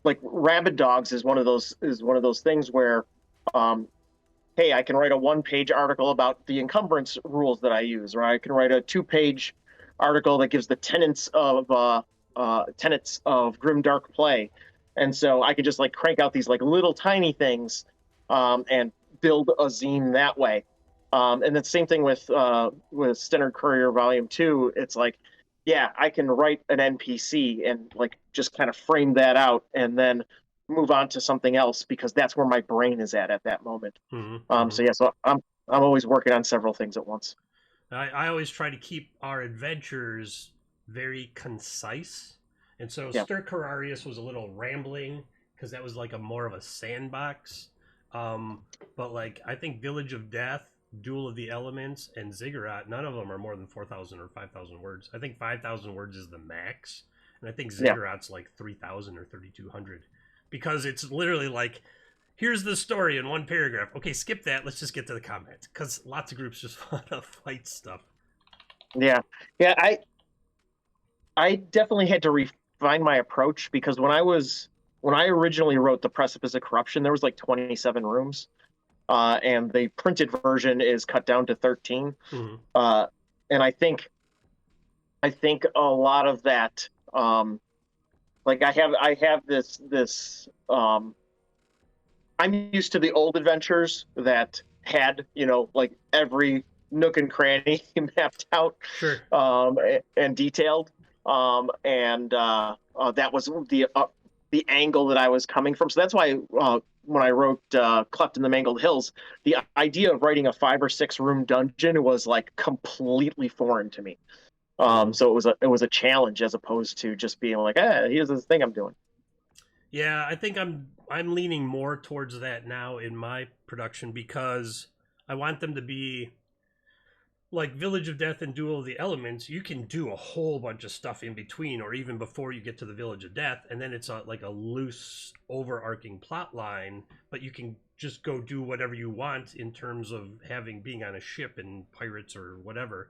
Rabid Dogs is one of those things where hey, I can write a 1-page article about the encumbrance rules that I use, or I can write a 2-page article that gives the tenets of Grimdark Play. and so I could just like crank out these like little tiny things, and build a zine that way. And the same thing with Standard Courier Volume 2. It's like, yeah, I can write an NPC and like just kind of frame that out and then move on to something else because that's where my brain is at that moment. So yeah, so I'm always working on several things at once. I always try to keep our adventures very concise. And so Yeah. Stir Corrarius was a little rambling because that was like a more of a sandbox. But like I think Village of Death, Duel of the Elements, and Ziggurat, none of them are more than 4,000 or 5,000 words. I think 5,000 words is the max. And I think Yeah. Ziggurat's like 3,000 or 3,200 because it's literally like, here's the story in one paragraph. Okay, skip that. Let's just get to the comment because lots of groups just want to fight stuff. Yeah. Yeah. I definitely had to refine my approach because when I originally wrote The Precipice of Corruption, there was like 27 rooms, and the printed version is cut down to 13. And I think a lot of that, like I have this I'm used to the old adventures that had, like every nook and cranny mapped out, Sure. and detailed. And that was the angle that I was coming from. So that's why when I wrote Cleft in the Mangled Hills, the idea of writing a 5 or 6 room dungeon was like completely foreign to me. So it was a challenge as opposed to just being like, here's this thing I'm doing. Yeah, I think I'm leaning more towards that now in my production because I want them to be like Village of Death and Duel of the Elements. You can do a whole bunch of stuff in between or even before you get to the Village of Death, and then it's like a loose overarching plot line, but you can just go do whatever you want in terms of being on a ship and pirates or whatever,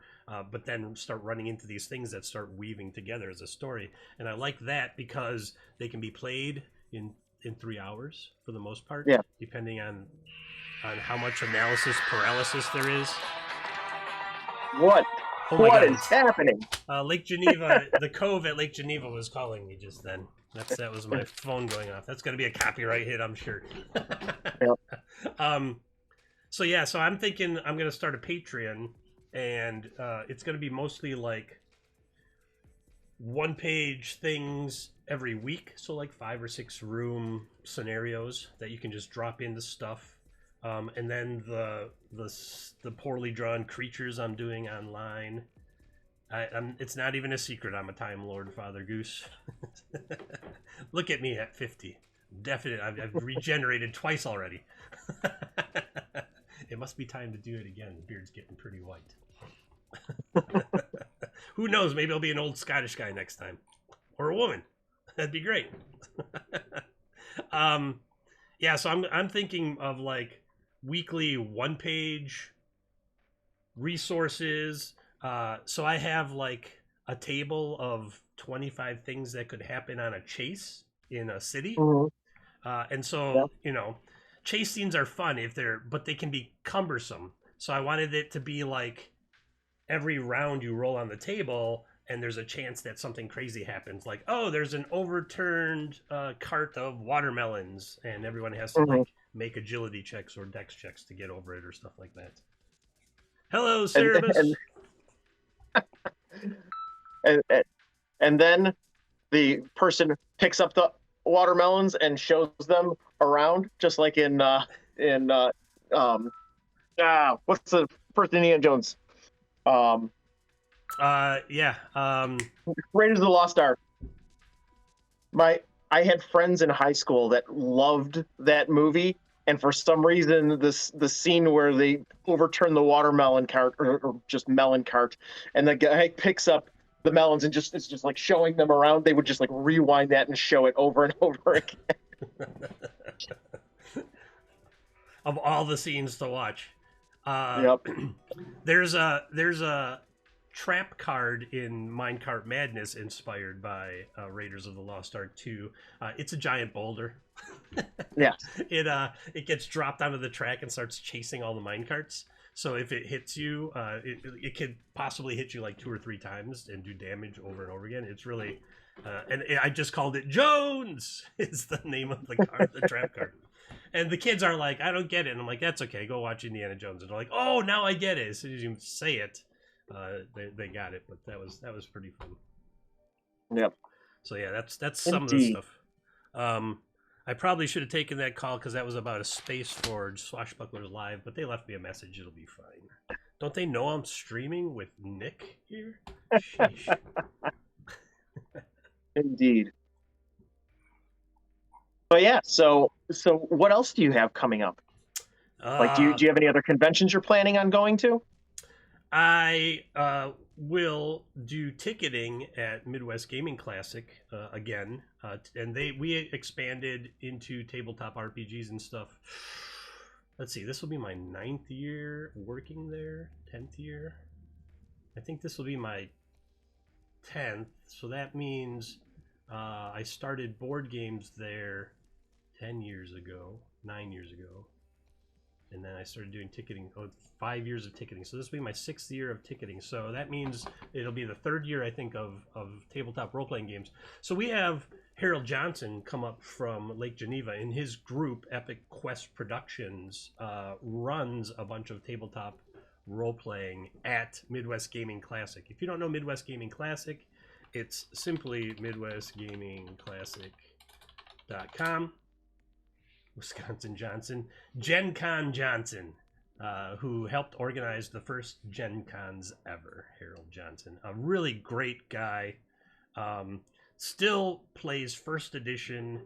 but then start running into these things that start weaving together as a story. And I like that because they can be played in 3 hours for the most part, Yeah. depending on how much analysis paralysis there is. What God. is happening? Lake Geneva, the Cove at Lake Geneva was calling me just then. That was my phone going off. That's going to be a copyright hit, I'm sure. Yep. So yeah, so I'm thinking I'm going to start a Patreon, and it's going to be mostly like 1-page things every week. So like 5 or 6 room scenarios that you can just drop into stuff. And then the poorly drawn creatures I'm doing online. It's not even a secret. I'm a Time Lord, Father Goose. Look at me at 50. Definite. I've regenerated twice already. It must be time to do it again. The beard's getting pretty white. Who knows? Maybe I'll be an old Scottish guy next time, or a woman. That'd be great. Yeah. So I'm thinking of like weekly 1-page resources. So I have like a table of 25 things that could happen on a chase in a city. And so, chase scenes are fun but they can be cumbersome. So I wanted it to be like every round you roll on the table and there's a chance that something crazy happens. Like, oh, there's an overturned cart of watermelons and everyone has to like make agility checks or dex checks to get over it or stuff like that. Hello, Cerebus. And then the person picks up the watermelons and shows them around, just like in what's the first Indiana Jones? Yeah. Raiders of the Lost Ark. I had friends in high school that loved that movie, and for some reason, the scene where they overturn the watermelon cart or just melon cart, and the guy picks up the melons and it's just like showing them around. They would just like rewind that and show it over and over again. Of all the scenes to watch, Yep. There's a trap card in Minecart Madness inspired by Raiders of the Lost Ark 2. It's a giant boulder. Yeah. It gets dropped onto the track and starts chasing all the minecarts. So if it hits you, it could possibly hit you like 2 or 3 times and do damage over and over again. It's really, And I just called it Jones. Is the name of the card, the trap card. And the kids are like, I don't get it. And I'm like, that's okay. Go watch Indiana Jones. And they're like, oh, now I get it. As soon as you say it, they got it. But that was pretty fun. Yep. So yeah, that's some Indeed. of the stuff. I probably should have taken that call because that was about a Space Forge Swashbucklers Live, but they left me a message. It'll be fine. Don't they know I'm streaming with Nick here? Sheesh. Indeed. But yeah, so what else do you have coming up? Like, do you have any other conventions you're planning on going to? I will do ticketing at Midwest Gaming Classic again, and we expanded into tabletop RPGs and stuff. Let's see, this will be my 9th year working there, 10th year. I think this will be my 10th, so that means I started board games there 10 years ago, 9 years ago. And then I started doing ticketing, 5 years of ticketing. So this will be my 6th year of ticketing. So that means it'll be the 3rd year, I think, of tabletop role-playing games. So we have Harold Johnson come up from Lake Geneva. In his group, Epic Quest Productions, runs a bunch of tabletop role-playing at Midwest Gaming Classic. If you don't know Midwest Gaming Classic, it's simply midwestgamingclassic.com. Wisconsin Johnson, Gen Con Johnson, who helped organize the first Gen Cons ever. Harold Johnson, a really great guy. Still plays first edition.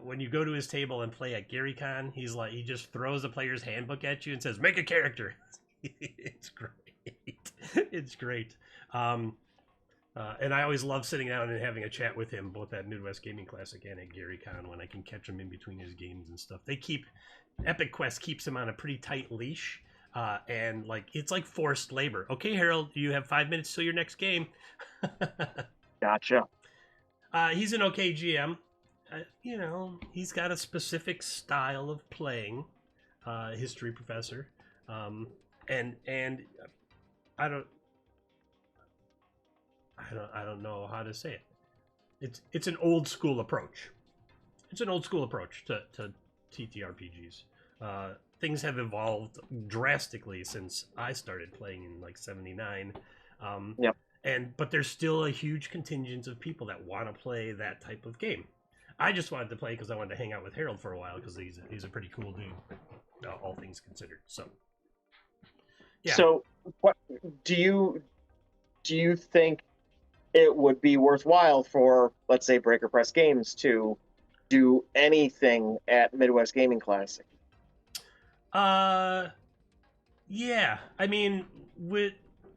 When you go to his table and play at GaryCon, he just throws a player's handbook at you and says, "Make a character." It's great. It's great. And I always love sitting down and having a chat with him, both at Midwest Gaming Classic and at GaryCon, when I can catch him in between his games and stuff. Epic Quest keeps him on a pretty tight leash, and it's like forced labor. Okay, Harold, you have 5 minutes till your next game. Gotcha. He's an okay GM. He's got a specific style of playing, history professor, and I don't know how to say it. It's an old school approach. It's an old school approach to TTRPGs. Things have evolved drastically since I started playing in '79. Yep. But there's still a huge contingent of people that want to play that type of game. I just wanted to play because I wanted to hang out with Harold for a while because he's a pretty cool dude, all things considered. So, yeah. So, what do you think it would be worthwhile for, let's say, Breaker Press Games to do anything at Midwest Gaming Classic? Yeah. I mean,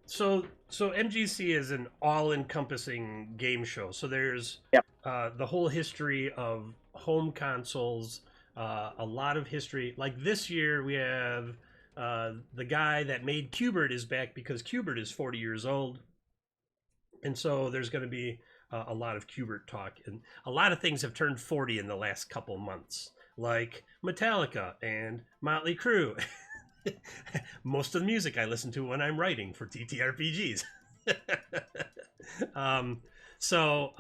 so MGC is an all-encompassing game show. So there's the whole history of home consoles, a lot of history. Like this year, we have the guy that made Qbert is back because Qbert is 40 years old. And so there's going to be a lot of Qbert talk. And a lot of things have turned 40 in the last couple months, like Metallica and Motley Crue. Most of the music I listen to when I'm writing for TTRPGs. So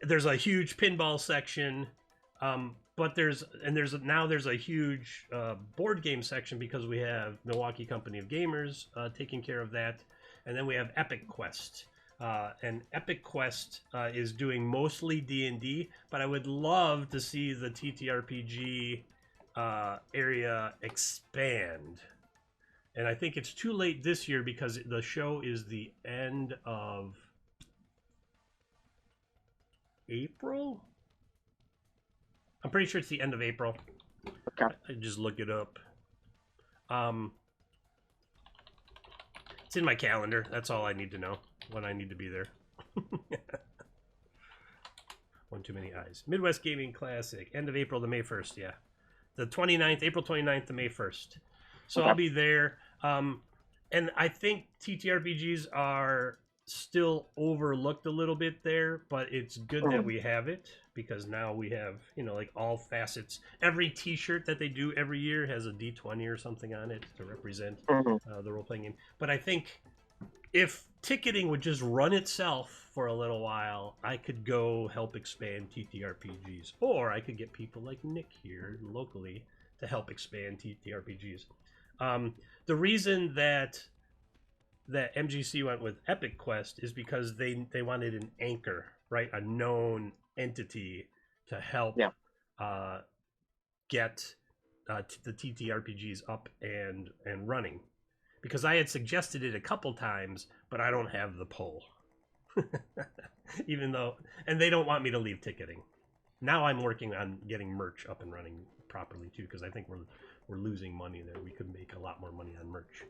there's a huge pinball section, but there's a huge board game section because we have Milwaukee Company of Gamers taking care of that. And then we have Epic Quest, and Epic Quest is doing mostly D&D, but I would love to see the TTRPG area expand. And I think it's too late this year because the show is the end of April. I'm pretty sure it's the end of April. Okay. I just look it up. It's in my calendar. That's all I need to know when I need to be there. One too many eyes. Midwest Gaming Classic, end of April to May 1st, yeah. The 29th, April 29th to May 1st. So I'll be there. And I think TTRPGs are still overlooked a little bit there, but it's good that we have it because now we have, all facets. Every t-shirt that they do every year has a D20 or something on it to represent the role-playing game. But I think if ticketing would just run itself for a little while, I could go help expand TTRPGs, or I could get people like Nick here locally to help expand TTRPGs. The reason that MGC went with Epic Quest is because they wanted an anchor, right? A known entity to help get the TTRPGs up and running. Because I had suggested it a couple times, but I don't have the pull. Even though, and they don't want me to leave ticketing. Now I'm working on getting merch up and running properly too, because I think we're losing money there. We could make a lot more money on merch.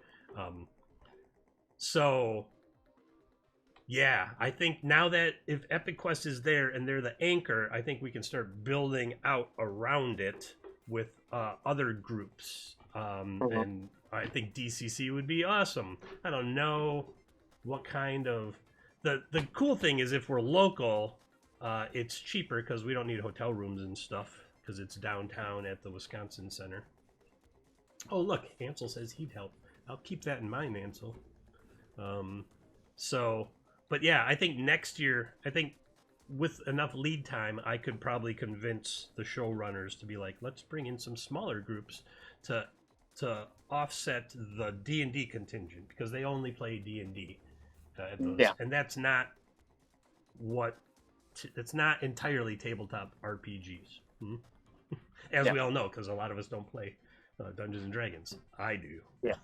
So yeah, I think now that if Epic Quest is there and they're the anchor, I think we can start building out around it with other groups. And I think DCC would be awesome. I don't know what kind of... The cool thing is if we're local, it's cheaper because we don't need hotel rooms and stuff because it's downtown at the Wisconsin Center. Oh, look, Ansel says he'd help. I'll keep that in mind, Ansel. But yeah, I think next year, I think with enough lead time, I could probably convince the showrunners to be like, let's bring in some smaller groups to offset the D&D contingent, because they only play D&D at those. And that's not it's not entirely tabletop RPGs. As we all know, because a lot of us don't play Dungeons and Dragons. I do. Yeah.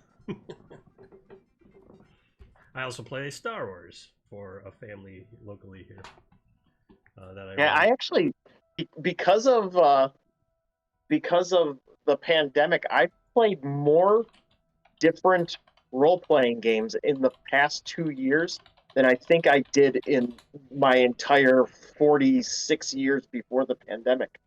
I also play Star Wars for a family locally here. I actually, because of the pandemic, I played more different role-playing games in the past 2 years than I think I did in my entire 46 years before the pandemic.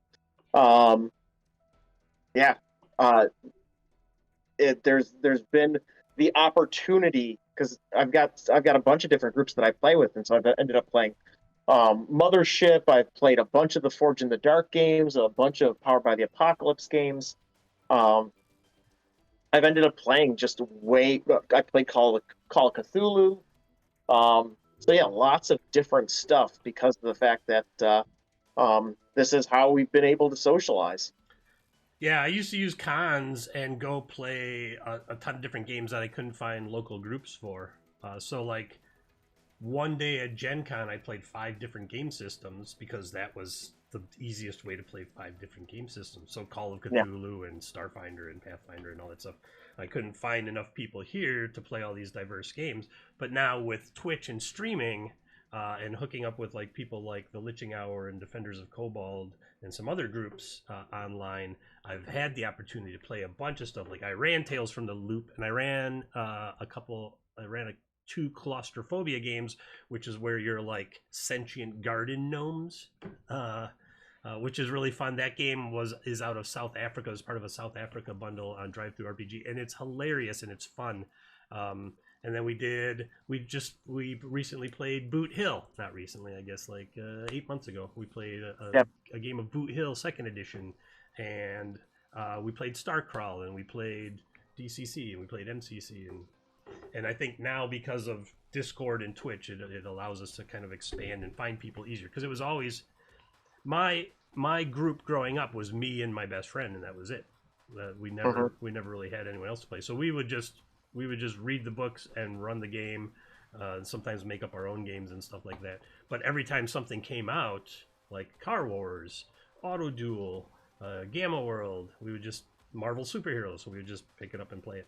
There's been the opportunity, because I've got a bunch of different groups that I play with, and so I've ended up playing Mothership. I've played a bunch of the Forge in the Dark games, a bunch of Powered by the Apocalypse games. I've ended up playing I played Call of Cthulhu. So yeah, lots of different stuff because of the fact that this is how we've been able to socialize. Yeah, I used to use cons and go play a ton of different games that I couldn't find local groups for. So like one day at Gen Con, I played 5 different game systems because that was the easiest way to play 5 different game systems. So Call of Cthulhu and Starfinder and Pathfinder and all that stuff. I couldn't find enough people here to play all these diverse games. But now with Twitch and streaming and hooking up with like people like the Liching Hour and Defenders of Kobold and some other groups online, I've had the opportunity to play a bunch of stuff. Like I ran Tales from the Loop, and I ran two claustrophobia games, which is where you're like sentient garden gnomes, which is really fun. That game is out of South Africa as part of a South Africa bundle on Drive Thru RPG, and it's hilarious and it's fun. And then we recently played Boot Hill. Not recently, I guess like 8 months ago. We played a game of Boot Hill 2nd edition, and we played Starcraft, and we played DCC, and we played MCC, and I think now because of Discord and Twitch, it allows us to kind of expand and find people easier. Because it was always my group growing up was me and my best friend, and that was it. We never really had anyone else to play. So we would just read the books and run the game. Sometimes make up our own games and stuff like that. But every time something came out, like Car Wars, Auto Duel, Gamma World, we would just Marvel superheroes. So we would just pick it up and play it.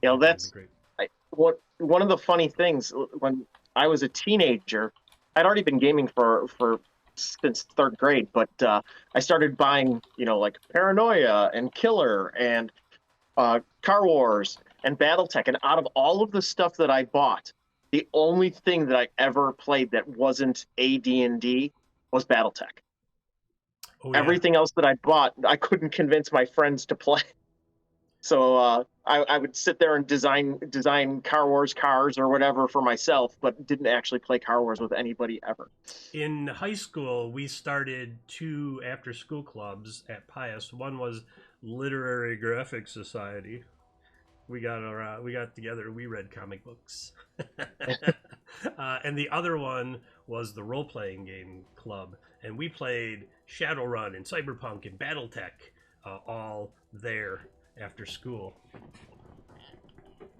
That's great. One of the funny things, when I was a teenager, I'd already been gaming since 3rd grade, but I started buying, like Paranoia and Killer and Car Wars and BattleTech, and out of all of the stuff that I bought, the only thing that I ever played that wasn't AD&D was BattleTech. Oh, yeah. Everything else that I bought, I couldn't convince my friends to play. So I would sit there and design Car Wars cars or whatever for myself, but didn't actually play Car Wars with anybody ever. In high school, we started 2 after-school clubs at Pius. One was Literary Graphic Society, we got together. We read comic books, and the other one was the role playing game club, and we played Shadowrun and Cyberpunk and BattleTech, all there after school.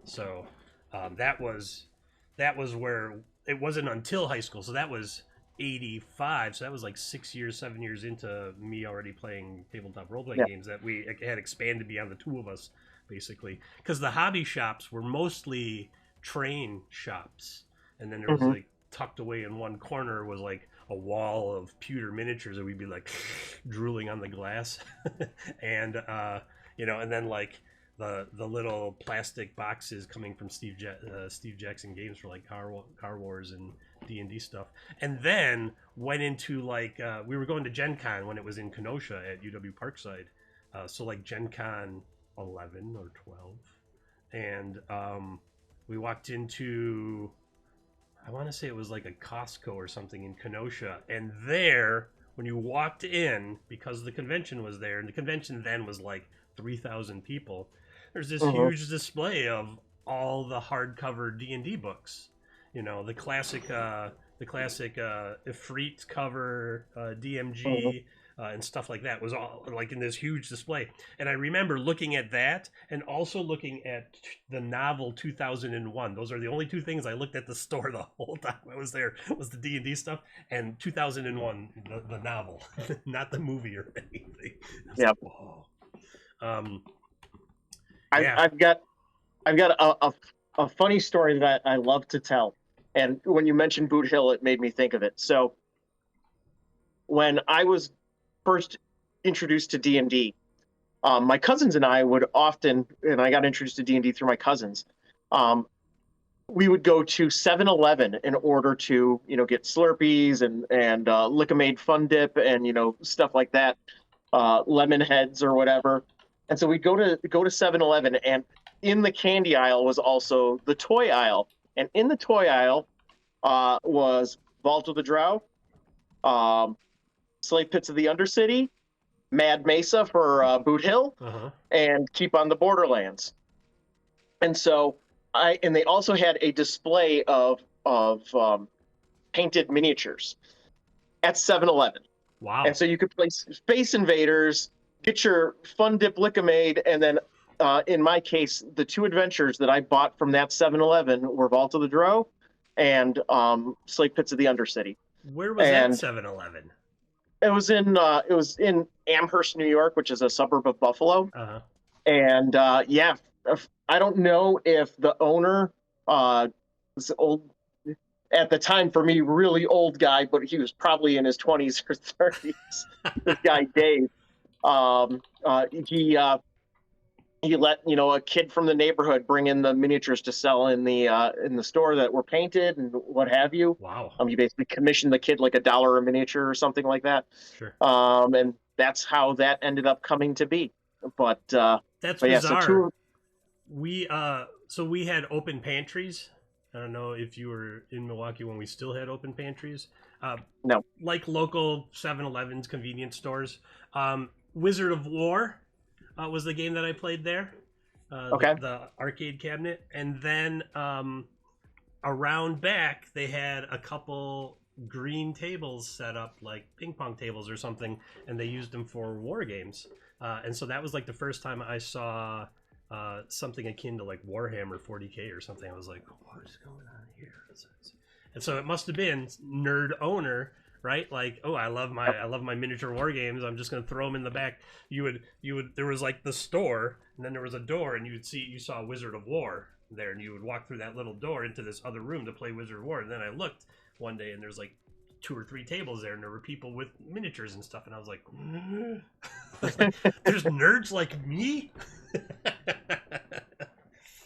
So that was where it wasn't until high school. So that was 85. So that was like 7 years into me already playing tabletop role playing games that we had expanded beyond the two of us, basically. Because the hobby shops were mostly train shops. And then there was like tucked away in one corner was like a wall of pewter miniatures that we'd be like drooling on the glass. And, and then like the little plastic boxes coming from Steve Jackson Games for like Car Wars and D&D stuff, and then went into like we were going to Gen Con when it was in Kenosha at UW Parkside, so like Gen Con 11 or 12, and we walked into, I want to say it was like a Costco or something in Kenosha, and there when you walked in, because the convention was there, and the convention then was like 3,000 people, there's this huge display of all the hardcover D&D books. The classic Ifrit cover, DMG, and stuff like that was all like in this huge display. And I remember looking at that and also looking at the novel 2001. Those are the only two things I looked at the store the whole time I was there, was the D&D stuff and 2001, the novel, not the movie or anything. Yeah. Like, whoa. I've got a funny story that I love to tell, and when you mentioned Boot Hill, it made me think of it. So, when I was first introduced to D&D, my cousins and I would often, and I got introduced to D&D through my cousins. We would go to 7-Eleven in order to, get Slurpees and Lick-O-Made Fun Dip and stuff like that, lemon heads or whatever. And so we'd go to 7-Eleven, and in the candy aisle was also the toy aisle. And in the toy aisle was Vault of the Drow, Slave Pits of the Undercity, Mad Mesa for Boot Hill, and Keep on the Borderlands. And so they also had a display of painted miniatures at 7-Eleven. Wow. And so you could play Space Invaders, get your Fun Dip Lick-O-Made, and then in my case, the two adventures that I bought from that 7-Eleven were Vault of the Drow and Slave Pits of the Undercity. Where was that 7-Eleven? It was in Amherst, New York, which is a suburb of Buffalo. And I don't know if the owner was old at the time, for me, really old guy, but he was probably in his 20s or 30s. This guy Dave. He let a kid from the neighborhood bring in the miniatures to sell in the store that were painted and what have you. Wow. You basically commissioned the kid like $1 a miniature or something like that. Sure. And that's how that ended up coming to be. But that's bizarre. We had open pantries. I don't know if you were in Milwaukee when we still had open pantries. No. Like local 7-Elevens, convenience stores. Wizard of War was the game that I played there. The arcade cabinet. And then around back, they had a couple green tables set up, like ping pong tables or something, and they used them for war games. And so that was like the first time I saw something akin to like Warhammer 40K or something. I was like, what is going on here? And so it must have been nerd owner, right? Like, oh, I love my miniature war games. I'm just gonna throw them in the back. You would there was like the store, and then there was a door, and you saw Wizard of War there, and you would walk through that little door into this other room to play Wizard of War. And then I looked one day, and there's like 2 or 3 tables there, and there were people with miniatures and stuff, and I was like, there's nerds like me.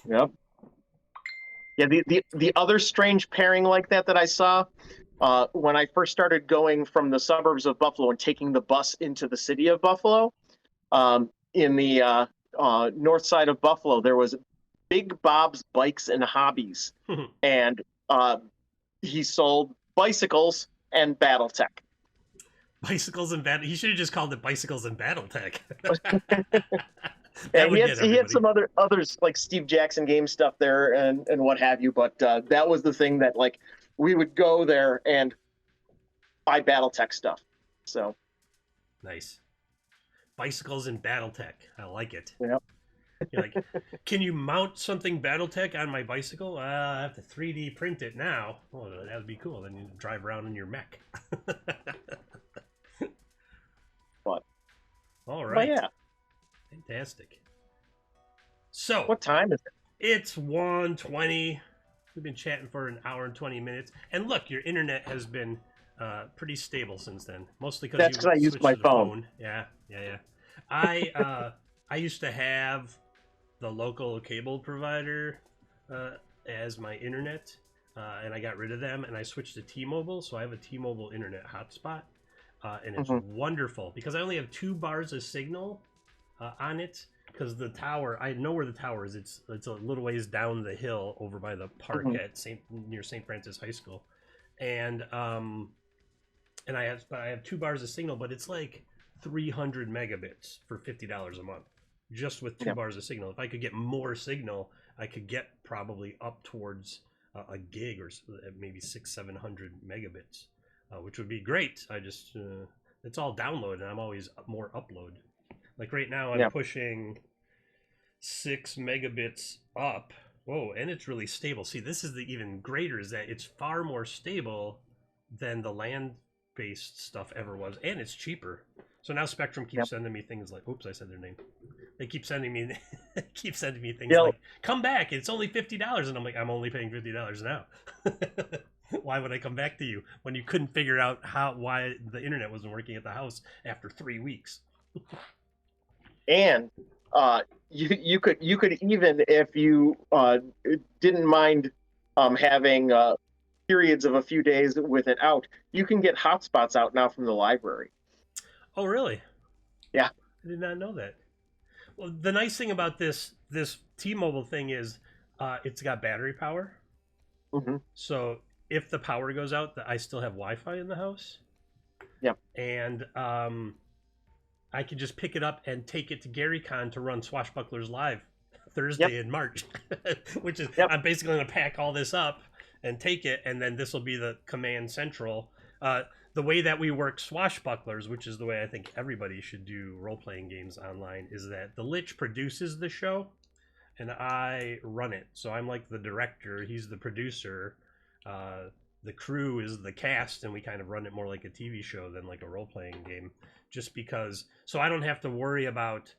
Yep. Yeah, the other strange pairing like that I saw when I first started going from the suburbs of Buffalo and taking the bus into the city of Buffalo, in the north side of Buffalo, there was Big Bob's Bikes and Hobbies, and he sold bicycles and BattleTech. Bicycles and He should have just called it Bicycles and BattleTech. That would he get had everybody. some others like Steve Jackson game stuff there and what have you, but that was the thing that like we would go there and buy BattleTech stuff. So Nice. Bicycles and BattleTech. I like it. yeah, You're like, can you mount something BattleTech on my bicycle? I have to 3D print it now. Oh, that would be cool. Then you drive around in your mech. but All but right. yeah. Fantastic. So What time is it? it's 1:20. We've been chatting for an hour and 20 minutes. And look, your internet has been pretty stable since then. Mostly because That's you because I used switched my to the phone. Yeah. I used to have the local cable provider as my internet, and I got rid of them and I switched to T-Mobile. So I have a T-Mobile internet hotspot, and it's wonderful because I only have 2 bars of signal on it. Because the tower, I know where the tower is. It's a little ways down the hill over by the park at near St. Francis High School, and I have 2 bars of signal, but it's like 300 megabits for $50 a month, just with 2 bars of signal. If I could get more signal, I could get probably up towards a gig or maybe 600-700 megabits, which would be great. I just it's all download, and I'm always more upload. Like right now, I'm pushing 6 megabits up. Whoa, and it's really stable. See, this is the even greater is that it's far more stable than the land-based stuff ever was, and it's cheaper. So now Spectrum keeps sending me things like, oops, I said their name. They keep sending me things like, come back, it's only $50, and I'm like, I'm only paying $50 now. Why would I come back to you when you couldn't figure out why the internet wasn't working at the house after 3 weeks? And you could even, if you didn't mind having periods of a few days with it out, you can get hotspots out now from the library. Oh, really? Yeah, I did not know that. Well, the nice thing about this T-Mobile thing is it's got battery power. So if the power goes out, I still have Wi-Fi in the house. Yep. And I can just pick it up and take it to GaryCon to run Swashbucklers Live Thursday in March, which is I'm basically going to pack all this up and take it, and then this will be the command central. The way that we work Swashbucklers, which is the way I think everybody should do role-playing games online, is that the Lich produces the show, and I run it. So I'm like the director, he's the producer, the crew is the cast, and we kind of run it more like a TV show than like a role-playing game. Just because, so I don't have to worry about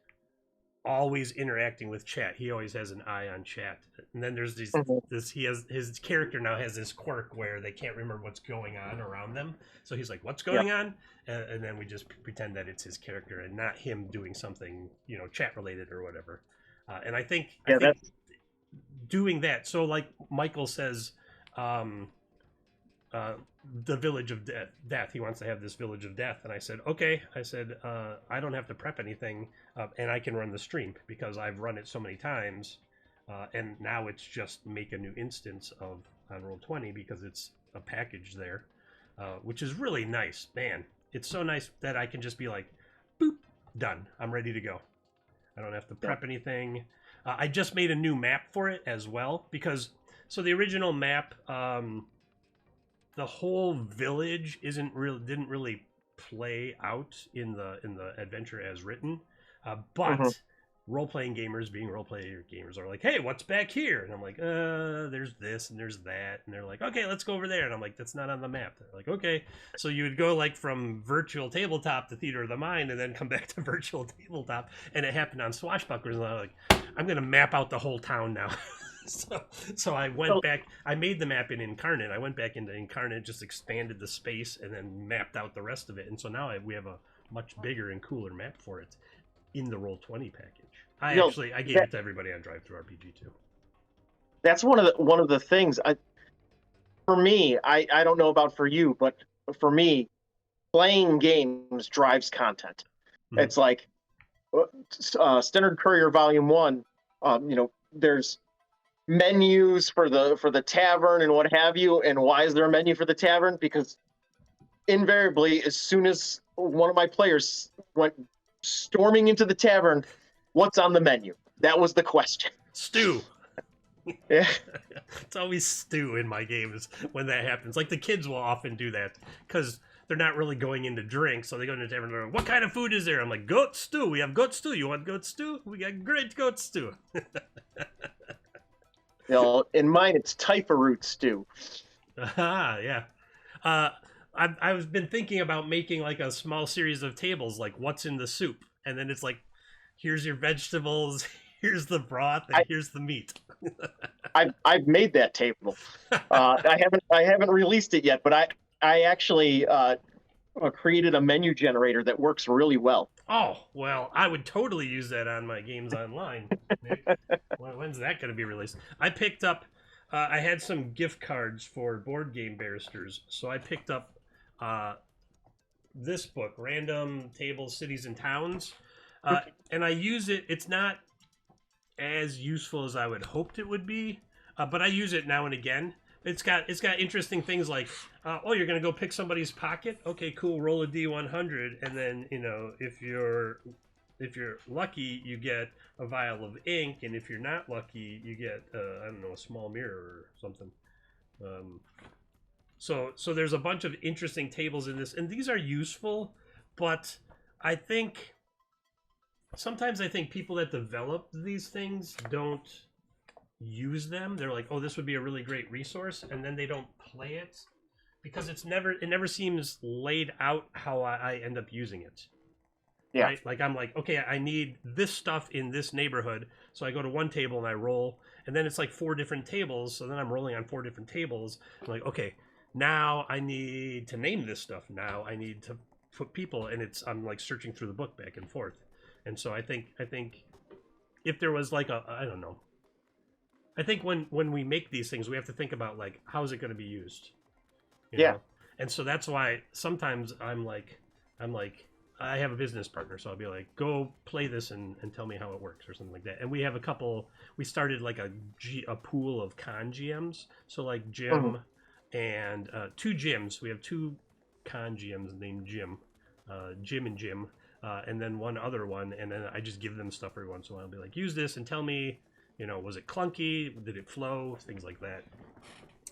always interacting with chat. He always has an eye on chat. And then there's his character now has this quirk where they can't remember what's going on around them. So he's like, what's going on? And then we just pretend that it's his character and not him doing something, chat related or whatever. And I think doing that. So like Michael says, the village of death. He wants to have this village of death, and I said, okay. I said, I don't have to prep anything, and I can run the stream because I've run it so many times, and now it's just make a new instance of on Roll20 because it's a package there, which is really nice, man. It's so nice that I can just be like, boop, done. I'm ready to go. I don't have to prep anything. I just made a new map for it as well because the original map. The whole village didn't really play out in the adventure as written, but role-playing gamers being role-player gamers are like, hey, what's back here? And I'm like, there's this and there's that, and they're like, okay, let's go over there, and I'm like, that's not on the map. They're like, okay. So you would go like from virtual tabletop to theater of the mind and then come back to virtual tabletop, and it happened on Swashbucklers, and I'm like, I'm gonna map out the whole town now. So I went back. I made the map in Incarnate. I went back into Incarnate, just expanded the space, and then mapped out the rest of it. And so now we have a much bigger and cooler map for it in the Roll20 package. I gave it to everybody on Drive-Thru-RPG too. That's one of the things. For me, I don't know about for you, but for me, playing games drives content. It's like Standard Courier Volume 1. There's menus for the tavern and what have you. And why is there a menu for the tavern? Because invariably, as soon as one of my players went storming into the tavern, What's on the menu? That was the question. Stew. Yeah. It's always stew in my games when that happens. Like the kids will often do that because they're not really going into drinks, so they go into tavern and what kind of food is there? I'm like, goat stew. We have goat stew. You want goat stew? We got great goat stew. In mine, it's typha root stew. Yeah. I've been thinking about making like a small series of tables, like what's in the soup, and then it's like, here's your vegetables, here's the broth, and here's the meat. I've made that table. I haven't released it yet, but I actually created a menu generator that works really well. Oh well, I would totally use that on my games online. When's that going to be released? I picked up. I had some gift cards for board game barristers, so I picked up this book, Random Tables, Cities and Towns, and I use it. It's not as useful as I would hoped it would be, but I use it now and again. It's got interesting things like, you're gonna go pick somebody's pocket. Okay, cool. Roll a D100, and then if you're lucky, you get a vial of ink, and if you're not lucky, you get a small mirror or something. So there's a bunch of interesting tables in this, and these are useful, but I think sometimes people that develop these things don't use them. They're like, oh, this would be a really great resource, and then they don't play it because it never seems laid out how I end up using it. Yeah. Right? Like I'm like, okay, I need this stuff in this neighborhood, so I go to one table and I roll, and then it's like 4 different tables, so then I'm rolling on 4 different tables. I'm like, okay, now I need to name this stuff. Now I need to put people, and I'm like searching through the book back and forth. And so I think if there was like I don't know. I think when we make these things, we have to think about like, how is it going to be used? You know? And so that's why sometimes I'm like, I have a business partner, so I'll be like, go play this and tell me how it works or something like that. And we have we started like a pool of con GMs. So like Jim and 2 Jims. We have 2 con GMs named Jim, Jim and Jim. And then one other one, and then I just give them stuff every once in a while. I'll be like, use this and tell me, was it clunky? Did it flow? Things like that.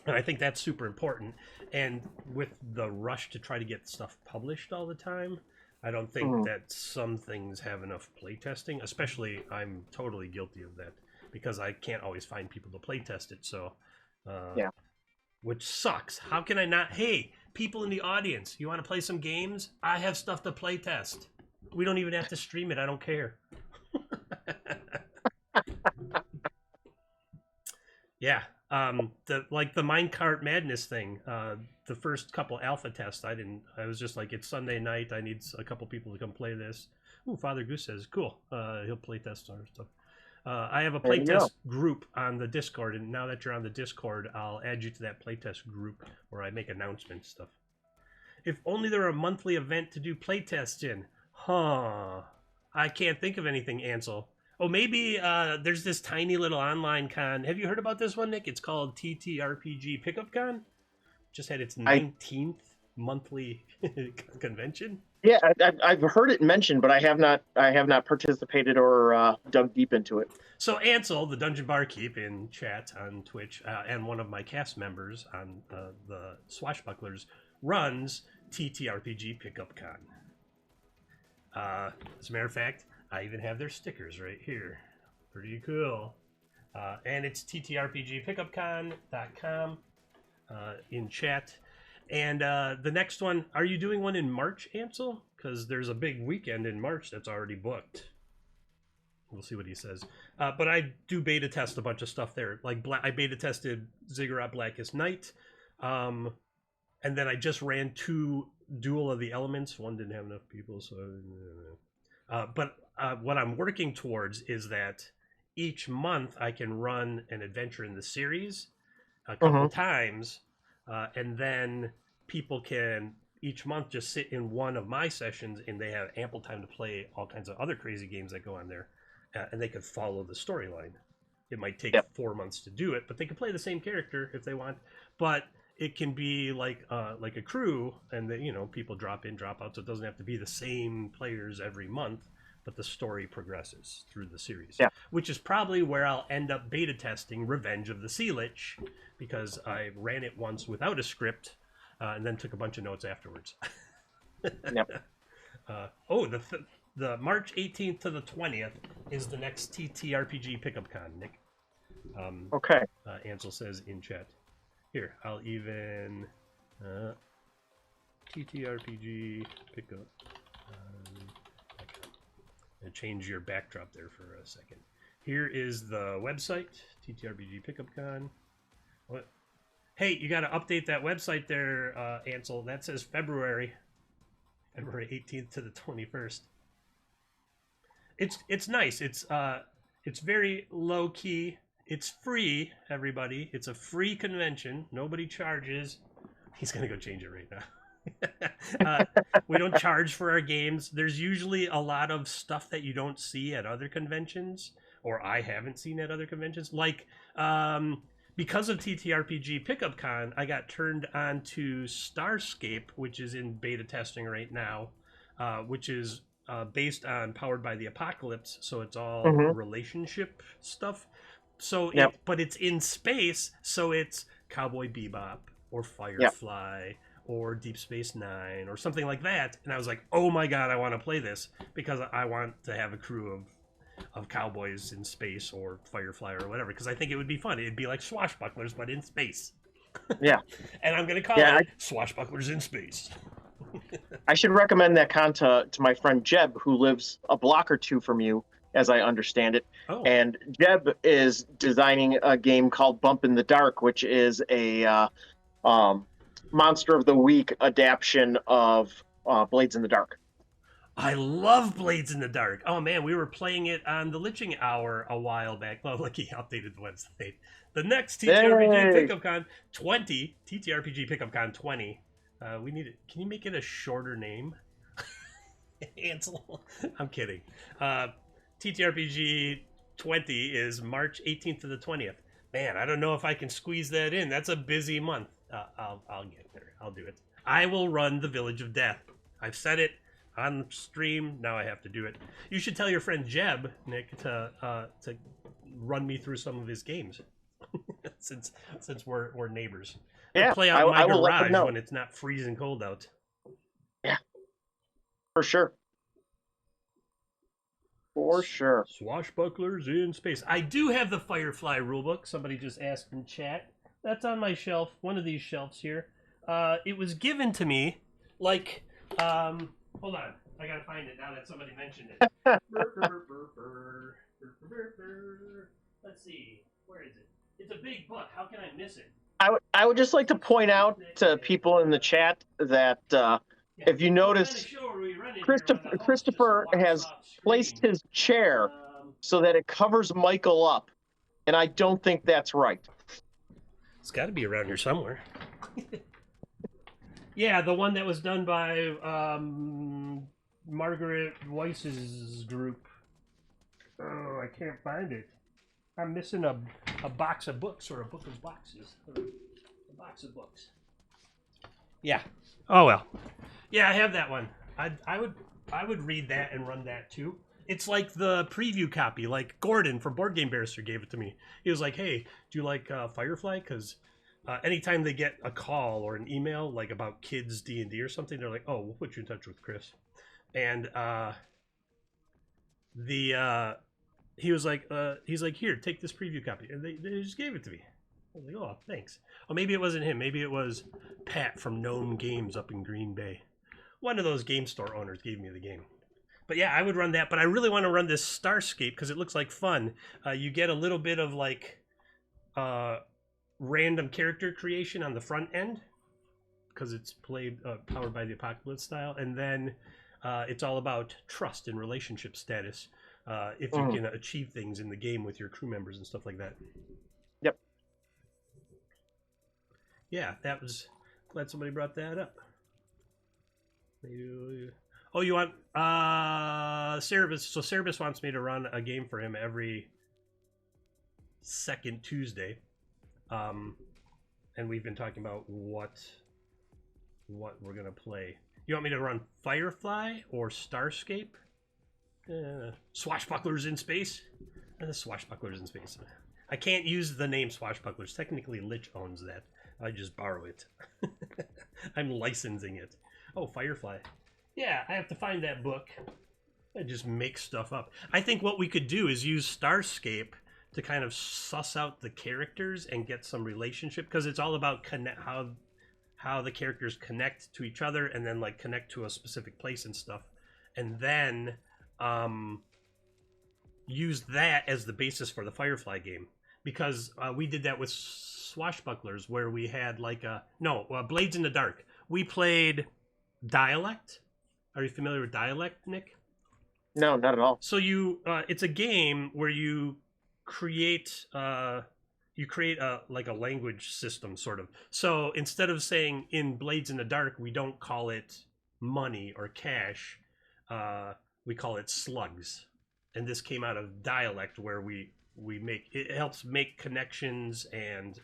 And I think that's super important. And with the rush to try to get stuff published all the time, I don't think that some things have enough playtesting. Especially, I'm totally guilty of that because I can't always find people to playtest it. So, which sucks. How can I not? Hey, people in the audience, you want to play some games? I have stuff to playtest. We don't even have to stream it. I don't care. Yeah. The Minecart Madness thing. The first couple alpha tests, I was just like, it's Sunday night. I need a couple people to come play this. Ooh, Father Goose says, cool. He'll play test our stuff. I have a playtest group on the Discord, and now that you're on the Discord, I'll add you to that playtest group where I make announcements stuff. If only there were a monthly event to do playtests in. Huh. I can't think of anything, Ansel. Oh, maybe there's this tiny little online con. Have you heard about this one, Nick? It's called TTRPG Pickup Con. Just had its 19th monthly convention. Yeah, I've heard it mentioned, but I have not participated or dug deep into it. So Ansel, the Dungeon Barkeep in chat on Twitch, and one of my cast members on the Swashbucklers, runs TTRPG Pickup Con. As a matter of fact, I even have their stickers right here. Pretty cool. And it's ttrpgpickupcon.com in chat. And the next one, are you doing one in March, Ansel? Because there's a big weekend in March that's already booked. We'll see what he says. But I do beta test a bunch of stuff there. Like I beta tested Ziggurat Blackest Night. And then I just ran 2 Duel of the Elements. One didn't have enough people, so... But what I'm working towards is that each month I can run an adventure in the series a couple times, and then people can each month just sit in one of my sessions, and they have ample time to play all kinds of other crazy games that go on there, and they could follow the storyline. It might take 4 months to do it, but they can play the same character if they want. But it can be like a crew, and people drop in, drop out, so it doesn't have to be the same players every month. but the story progresses through the series. Yeah. Which is probably where I'll end up beta testing Revenge of the Sea Lich, because I ran it once without a script, and then took a bunch of notes afterwards. Yep. The March 18th to the 20th is the next TTRPG Pickup Con, Nick. Okay. Ansel says in chat. Here, I'll even TTRPG Pickup. Change your backdrop there for a second. Here is the website, TTRPG Pickup Con. What? Hey, you got to update that website there, Ansel. That says February 18th to the 21st. It's nice. It's very low key. It's free, everybody. It's a free convention. Nobody charges. He's gonna go change it right now. We don't charge for our games. There's usually a lot of stuff that you don't see at other conventions, or I haven't seen at other conventions. Like, because of TTRPG Pickup Con, I got turned on to Starscape, which is in beta testing right now, which is based on Powered by the Apocalypse. So it's all relationship stuff. So, but it's in space, so it's Cowboy Bebop or Firefly or Deep Space Nine or something like that. And I was like, oh my god, I want to play this because I want to have a crew of cowboys in space or Firefly or whatever, because I think it would be fun. It'd be like Swashbucklers, but in space. Yeah. And I'm going to call it Swashbucklers in Space. I should recommend that con to my friend Jeb, who lives a block or two from you, as I understand it. Oh. And Jeb is designing a game called Bump in the Dark, which is a Monster of the Week adaptation of Blades in the Dark. I love Blades in the Dark. Oh man, we were playing it on the Liching Hour a while back. Well, look, he updated the website. The next TTRPG Pickup Con 20, TTRPG Pickup Con 20. We need it. Can you make it a shorter name? Ansel. I'm kidding. TTRPG 20 is March 18th to the 20th. Man, I don't know if I can squeeze that in. That's a busy month. I'll get there. I'll do it. I will run the Village of Death. I've said it on stream. Now I have to do it. You should tell your friend Jeb, Nick, to run me through some of his games, since we're neighbors. Yeah, play out I my will let them garage know when it's not freezing cold out. Yeah, for sure. For sure. Swashbucklers in Space. I do have the Firefly rulebook. Somebody just asked in chat. That's on my shelf. One of these shelves here. It was given to me like hold on. I gotta find it now that somebody mentioned it. Let's see. Where is it? It's a big book. How can I miss it? I would just like to point out to people in the chat that if you notice, Christopher has placed his chair so that it covers Michael up, and I don't think that's right. It's got to be around here somewhere. Yeah, the one that was done by Margaret Weiss's group. Oh, I can't find it. I'm missing a box of books, or a book of boxes. A box of books. Yeah. Oh well. Yeah, I have that one. I would read that and run that too. It's like the preview copy. Like Gordon from Board Game Barrister gave it to me. He was like, "Hey, do you like Firefly? Because anytime they get a call or an email like about kids D&D or something, they're like, oh, we'll put you in touch with Chris." And he was like, here, take this preview copy, and they just gave it to me. I was like, oh, thanks. Oh, maybe it wasn't him. Maybe it was Pat from Gnome Games up in Green Bay. One of those game store owners gave me the game. But yeah, I would run that. But I really want to run this Starscape because it looks like fun. You get a little bit of like random character creation on the front end because it's powered by the Apocalypse style, and then it's all about trust and relationship status. If you can achieve things in the game with your crew members and stuff like that. Yep. Yeah, that was... Glad somebody brought that up. Oh, you want... Cerebus. So Cerebus wants me to run a game for him every second Tuesday. And we've been talking about what we're going to play. You want me to run Firefly or Starscape? Swashbucklers in space. Swashbucklers in space. I can't use the name Swashbucklers. Technically, Lich owns that. I just borrow it. I'm licensing it. Oh, Firefly. Yeah, I have to find that book. I just make stuff up. I think what we could do is use Starscape to kind of suss out the characters and get some relationship, because it's all about how the characters connect to each other, and then like connect to a specific place and stuff, and then use that as the basis for the Firefly game, because we did that with Swashbucklers, where we had like Blades in the Dark. We played Dialect. Are you familiar with Dialect, Nick? No, not at all. So it's a game where you create a language system, sort of. So instead of saying in Blades in the Dark, we don't call it money or cash, we call it slugs. And this came out of Dialect, where it helps make connections, and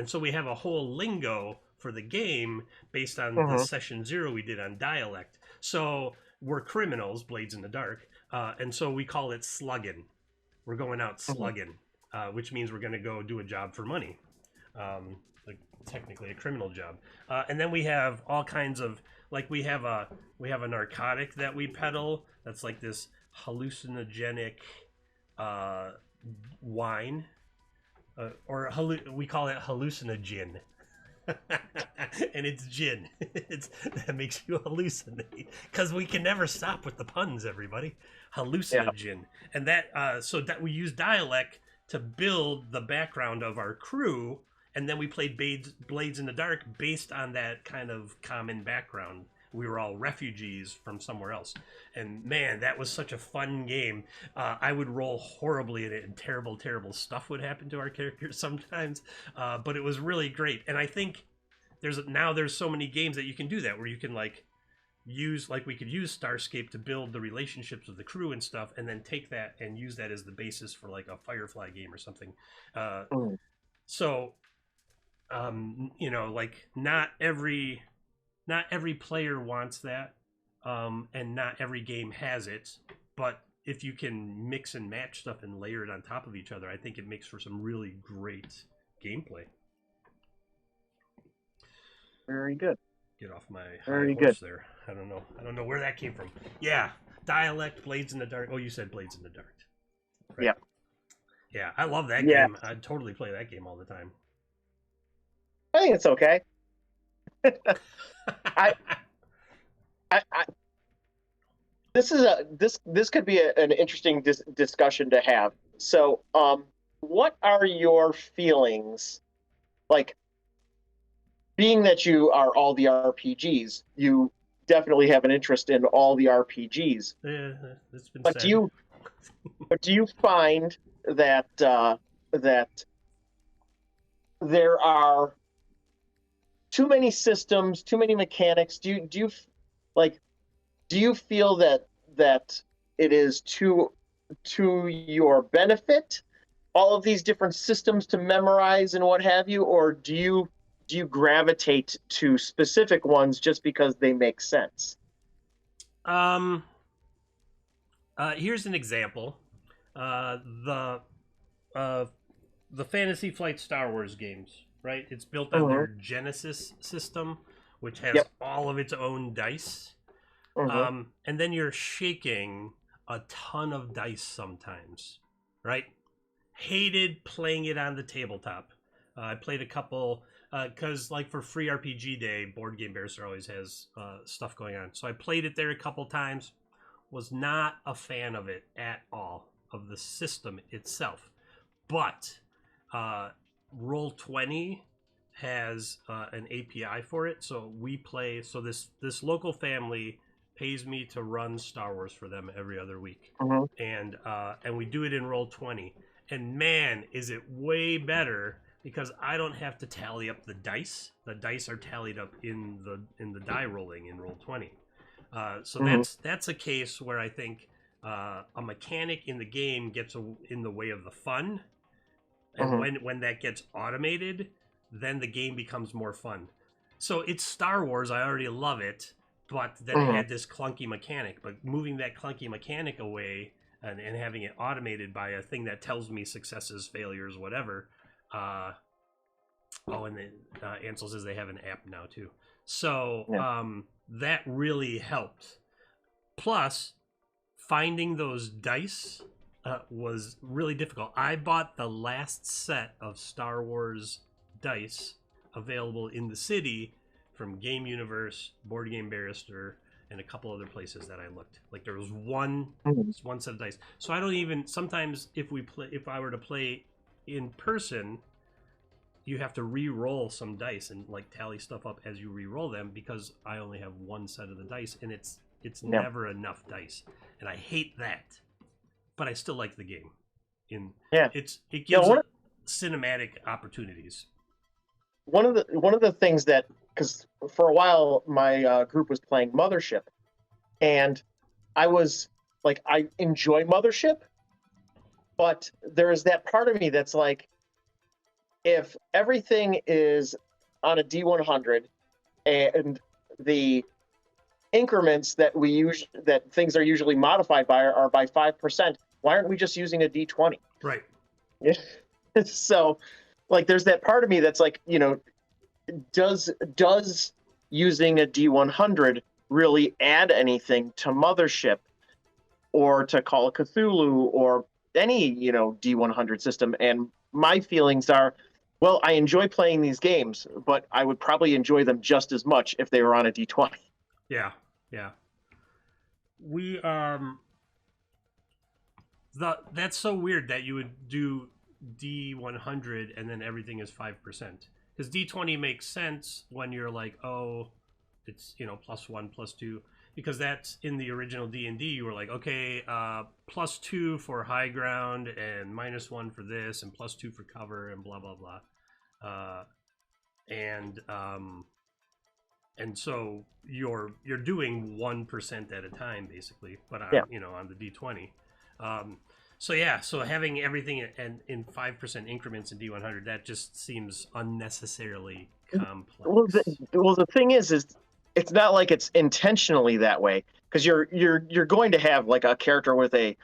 so we have a whole lingo for the game based on the session 0 we did on Dialect. So we're criminals, Blades in the Dark, and so we call it slugging. We're going out slugging, which means we're going to go do a job for money, technically a criminal job. And then we have all kinds of, like, we have a narcotic that we peddle that's like this hallucinogenic wine, we call it hallucinogen. And it's gin. That makes you hallucinate, because we can never stop with the puns, everybody. Hallucinogen. Yeah. And that so that we use Dialect to build the background of our crew, and then we played Blades in the Dark based on that kind of common background. We were all refugees from somewhere else, and man, that was such a fun game. I would roll horribly in it, and terrible stuff would happen to our characters sometimes, but it was really great. And I think there's so many games that you can do that, where you can we could use Starscape to build the relationships with the crew and stuff, and then take that and use that as the basis for like a Firefly game or something. So like not every player wants that, and not every game has it, but if you can mix and match stuff and layer it on top of each other, I think it makes for some really great gameplay. Very good. Get off my high horse there. I don't know where that came from. Yeah, Dialect, Blades in the Dark. Oh, you said Blades in the Dark. Right? Yeah. Yeah, I love that game. I'd totally play that game all the time. I think it's okay. This could be an interesting discussion to have. So, what are your feelings, like, being that you are all the RPGs, you definitely have an interest in all the RPGs. Yeah, that's been but said. Do you find that that there are too many systems, too many mechanics? Do you feel that it is to your benefit, all of these different systems to memorize and what have you, or do you gravitate to specific ones just because they make sense? Here's an example. The Fantasy Flight Star Wars games, right? It's built on their Genesis system, which has all of its own dice. And then you're shaking a ton of dice sometimes, right? Hated playing it on the tabletop. I played a couple, because like for Free RPG Day, Board Game Bears always has stuff going on. So I played it there a couple times. Was not a fan of it at all, of the system itself. But Roll20 has an API for it, so we play. So this local family pays me to run Star Wars for them every other week, and we do it in Roll20. And man, is it way better, because I don't have to tally up the dice. The dice are tallied up in the die rolling in Roll20. So that's a case where I think a mechanic in the game gets in the way of the fun, and when that gets automated, then the game becomes more fun. So it's Star Wars. I already love it, but then it had this clunky mechanic. But moving that clunky mechanic away and having it automated by a thing that tells me successes, failures, whatever. And then Ansel says they have an app now too. So that really helped. Plus, finding those dice was really difficult. I bought the last set of Star Wars dice available in the city from Game Universe, Board Game Barrister, and a couple other places that I looked. Like there was one set of dice. So I don't even sometimes if I were to play in person, you have to re-roll some dice and like tally stuff up as you re-roll them because I only have one set of the dice and it's never enough dice. And I hate that. But I still like the game. It gives cinematic opportunities. One of the things that, because for a while my group was playing Mothership, and I was like, I enjoy Mothership, but there is that part of me that's like, if everything is on a D100 and the increments that that things are usually modified by are by 5%, why aren't we just using a D20? Right. So, like, there's that part of me that's like, does using a D100 really add anything to Mothership or to Call of Cthulhu or any, D100 system? And my feelings are, well, I enjoy playing these games, but I would probably enjoy them just as much if they were on a D20. Yeah. We that's so weird that you would do D100 and then everything is 5%. Because D20 makes sense when you're like, oh, it's +1, +2, because that's in the original D&D. You were like, okay, +2 for high ground and -1 for this and +2 for cover and blah blah blah, and so you're doing 1% at a time basically, but on the D20. So having everything in 5% increments in D100, that just seems unnecessarily complex. Well, the thing is it's not like it's intentionally that way, because you're going to have like a character with a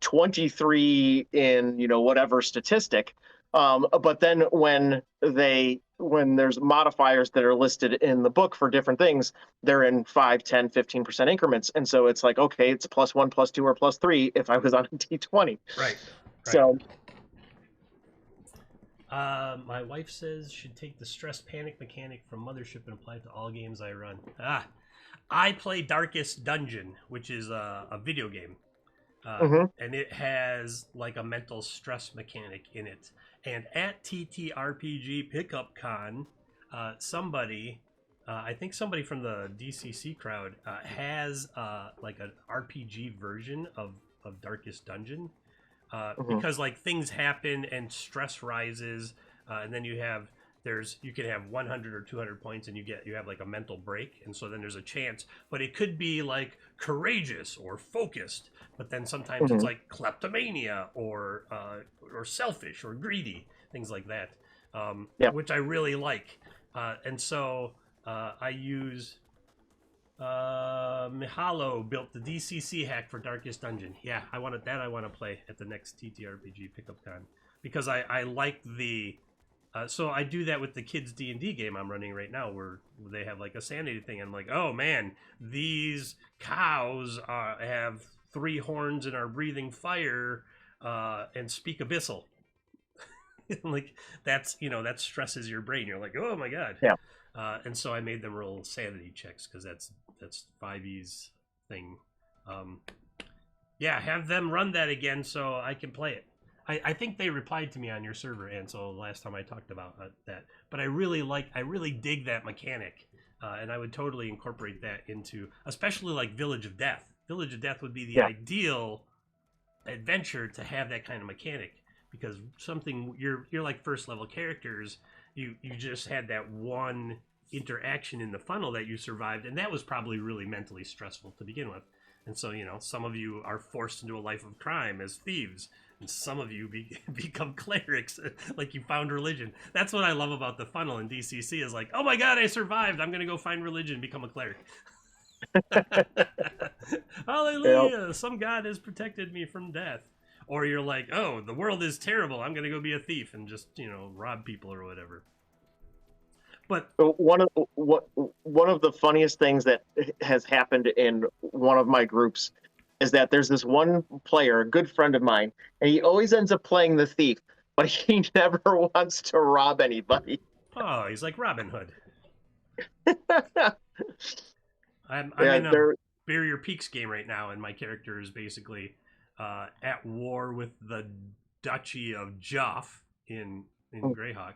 23 in whatever statistic, but then when there's modifiers that are listed in the book for different things, they're in 5, 10, 15% increments. And so it's like, okay, it's +1, +2, or +3 if I was on a D20. Right. So my wife says should take the stress panic mechanic from Mothership and apply it to all games I run. I play Darkest Dungeon, which is a video game. And it has like a mental stress mechanic in it. And at TTRPG Pickup Con, somebody, I think somebody from the DCC crowd, has like an RPG version of Darkest Dungeon, because like things happen and stress rises, and then you can have 100 or 200 points and you have like a mental break, and so then there's a chance, but it could be like courageous or focused, but then sometimes it's like kleptomania or selfish or greedy, things like that, which I really like, and so I use Mihalo built the DCC hack for Darkest Dungeon. Yeah, I want to play at the next TTRPG Pickup Con, because I like the so I do that with the kids D&D game I'm running right now, where they have like a sanity thing. I'm like, oh man, these cows have 3 horns and are breathing fire and speak abyssal. Like that stresses your brain. You're like, oh my god. Yeah. And so I made them roll sanity checks, because that's 5e's thing. Have them run that again so I can play it. I think they replied to me on your server, and so last time I talked about that. But I really dig that mechanic, and I would totally incorporate that into, especially like Village of Death. Village of Death would be the ideal adventure to have that kind of mechanic, because you're like first level characters. You just had that one interaction in the funnel that you survived, and that was probably really mentally stressful to begin with. And so, some of you are forced into a life of crime as thieves, and some of you become clerics, like you found religion. That's what I love about the funnel in DCC, is like, oh my god, I survived, I'm going to go find religion, become a cleric. Hallelujah! Some god has protected me from death. Or you're like, oh, the world is terrible. I'm gonna go be a thief and just rob people or whatever. But one of the funniest things that has happened in one of my groups is that there's this one player, a good friend of mine, and he always ends up playing the thief, but he never wants to rob anybody. oh, he's like Robin Hood. I'm Yeah, in a Barrier Peaks game right now, and my character is basically at war with the Duchy of Joff in Greyhawk,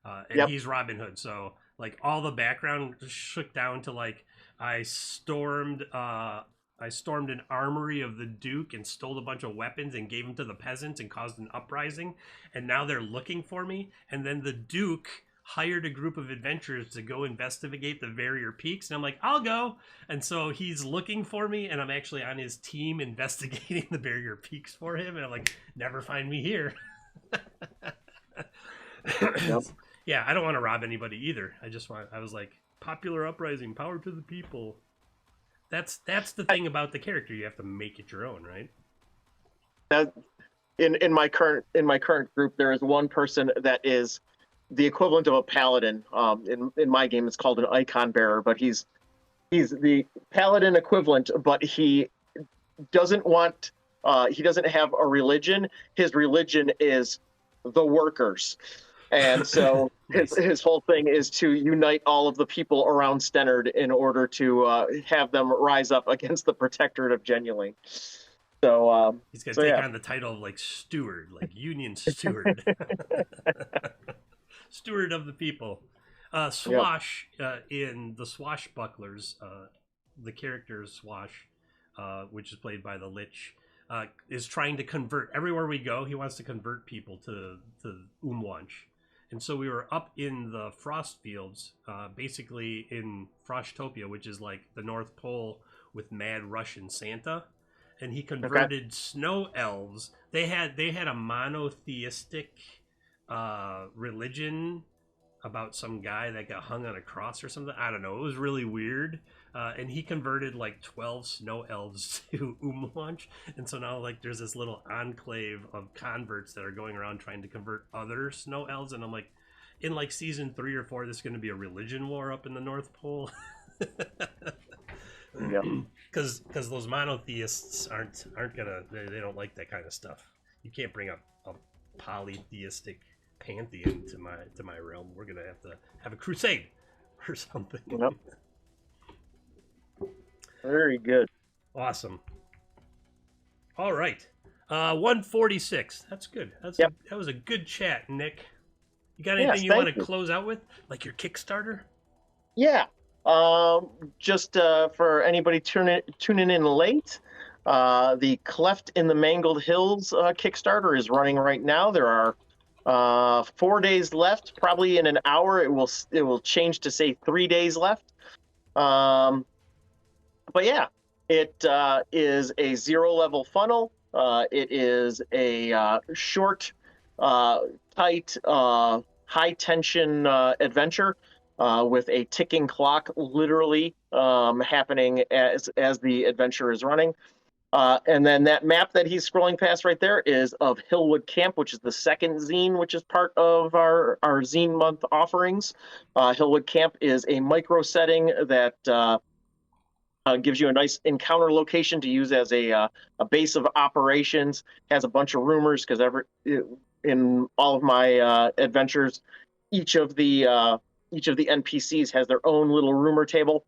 and he's Robin Hood. So like all the background shook down to like I stormed an armory of the Duke and stole a bunch of weapons and gave them to the peasants and caused an uprising, and now they're looking for me. And then the Duke hired a group of adventurers to go investigate the Barrier Peaks, and I'm like, I'll go. And so he's looking for me, and I'm actually on his team investigating the Barrier Peaks for him, and I'm like, never find me here. Yep. Yeah, I don't want to rob anybody either. I was like, popular uprising, power to the people. That's the thing about the character. You have to make it your own, right? In my current group, there is one person that is the equivalent of a paladin. In my game, it's called an icon bearer, but he's the paladin equivalent, but he doesn't want. He doesn't have a religion. His religion is the workers, and so nice. his whole thing is to unite all of the people around Stennard in order to have them rise up against the Protectorate of Genuine. So he's gonna take on the title of like steward, like Union Steward. Steward of the people. Swash, in the Swashbucklers, the character Swash, which is played by the Lich, is trying to convert. Everywhere we go, he wants to convert people to Umwanch. And so we were up in the Frost Fields, basically in Froshtopia, which is like the North Pole with Mad Russian Santa. And he converted snow elves. They had a monotheistic religion about some guy that got hung on a cross or something. I don't know. It was really weird. And he converted like 12 snow elves to Umwanch. And so now like there's this little enclave of converts that are going around trying to convert other snow elves. And I'm like, in like season 3 or 4, this is going to be a religion war up in the North Pole. Yeah. Because those monotheists aren't gonna, they don't like that kind of stuff. You can't bring up a polytheistic pantheon to my realm. We're gonna have to have a crusade or something. Yep. Very good. Awesome. All right. 146. That's good. That was a good chat, Nick. You got anything you want to close out with? Like your Kickstarter? Yeah. Just for anybody tuning in late, the Cleft in the Mangled Hills Kickstarter is running right now. There are 4 days left. Probably in an hour, it will change to say 3 days left. But yeah, it is a 0-level funnel. It is a short, tight, high-tension adventure. With a ticking clock literally happening as the adventure is running. And then that map that he's scrolling past right there is of Hillwood Camp, which is the second zine, which is part of our zine month offerings. Hillwood Camp is a micro setting that gives you a nice encounter location to use as a base of operations. Has a bunch of rumors because in all of my adventures, each of the NPCs has their own little rumor table.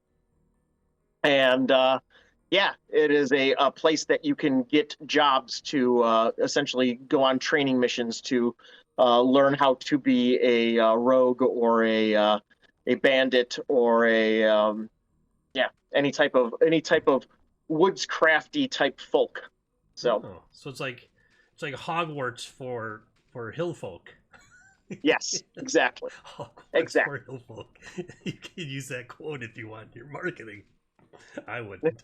And it is a place that you can get jobs to essentially go on training missions to learn how to be a rogue or a bandit or any type of woods crafty type folk. So it's like Hogwarts for hill folk. Yes, exactly. Exactly. You can use that quote if you want in your marketing. I wouldn't.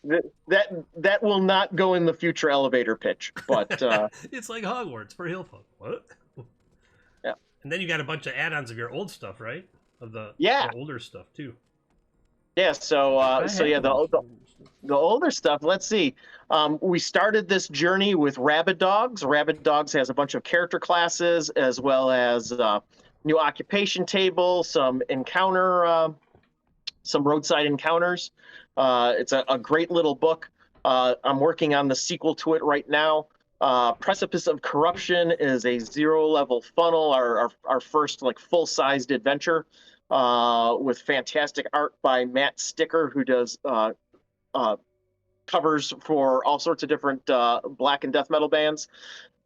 That will not go in the future elevator pitch, but it's like Hogwarts for Hillfolk. What? Yeah. And then you got a bunch of add-ons of your old stuff, right? Of the older stuff too. Yeah. So I so yeah, have the older stuff. Let's see. We started this journey with Rabid Dogs. Rabid Dogs has a bunch of character classes as well as new occupation table, some roadside encounters. It's a great little book. I'm working on the sequel to it right now. Precipice of Corruption is a 0-level funnel, our first like full-sized adventure with fantastic art by Matt Sticker, who does covers for all sorts of different black and death metal bands.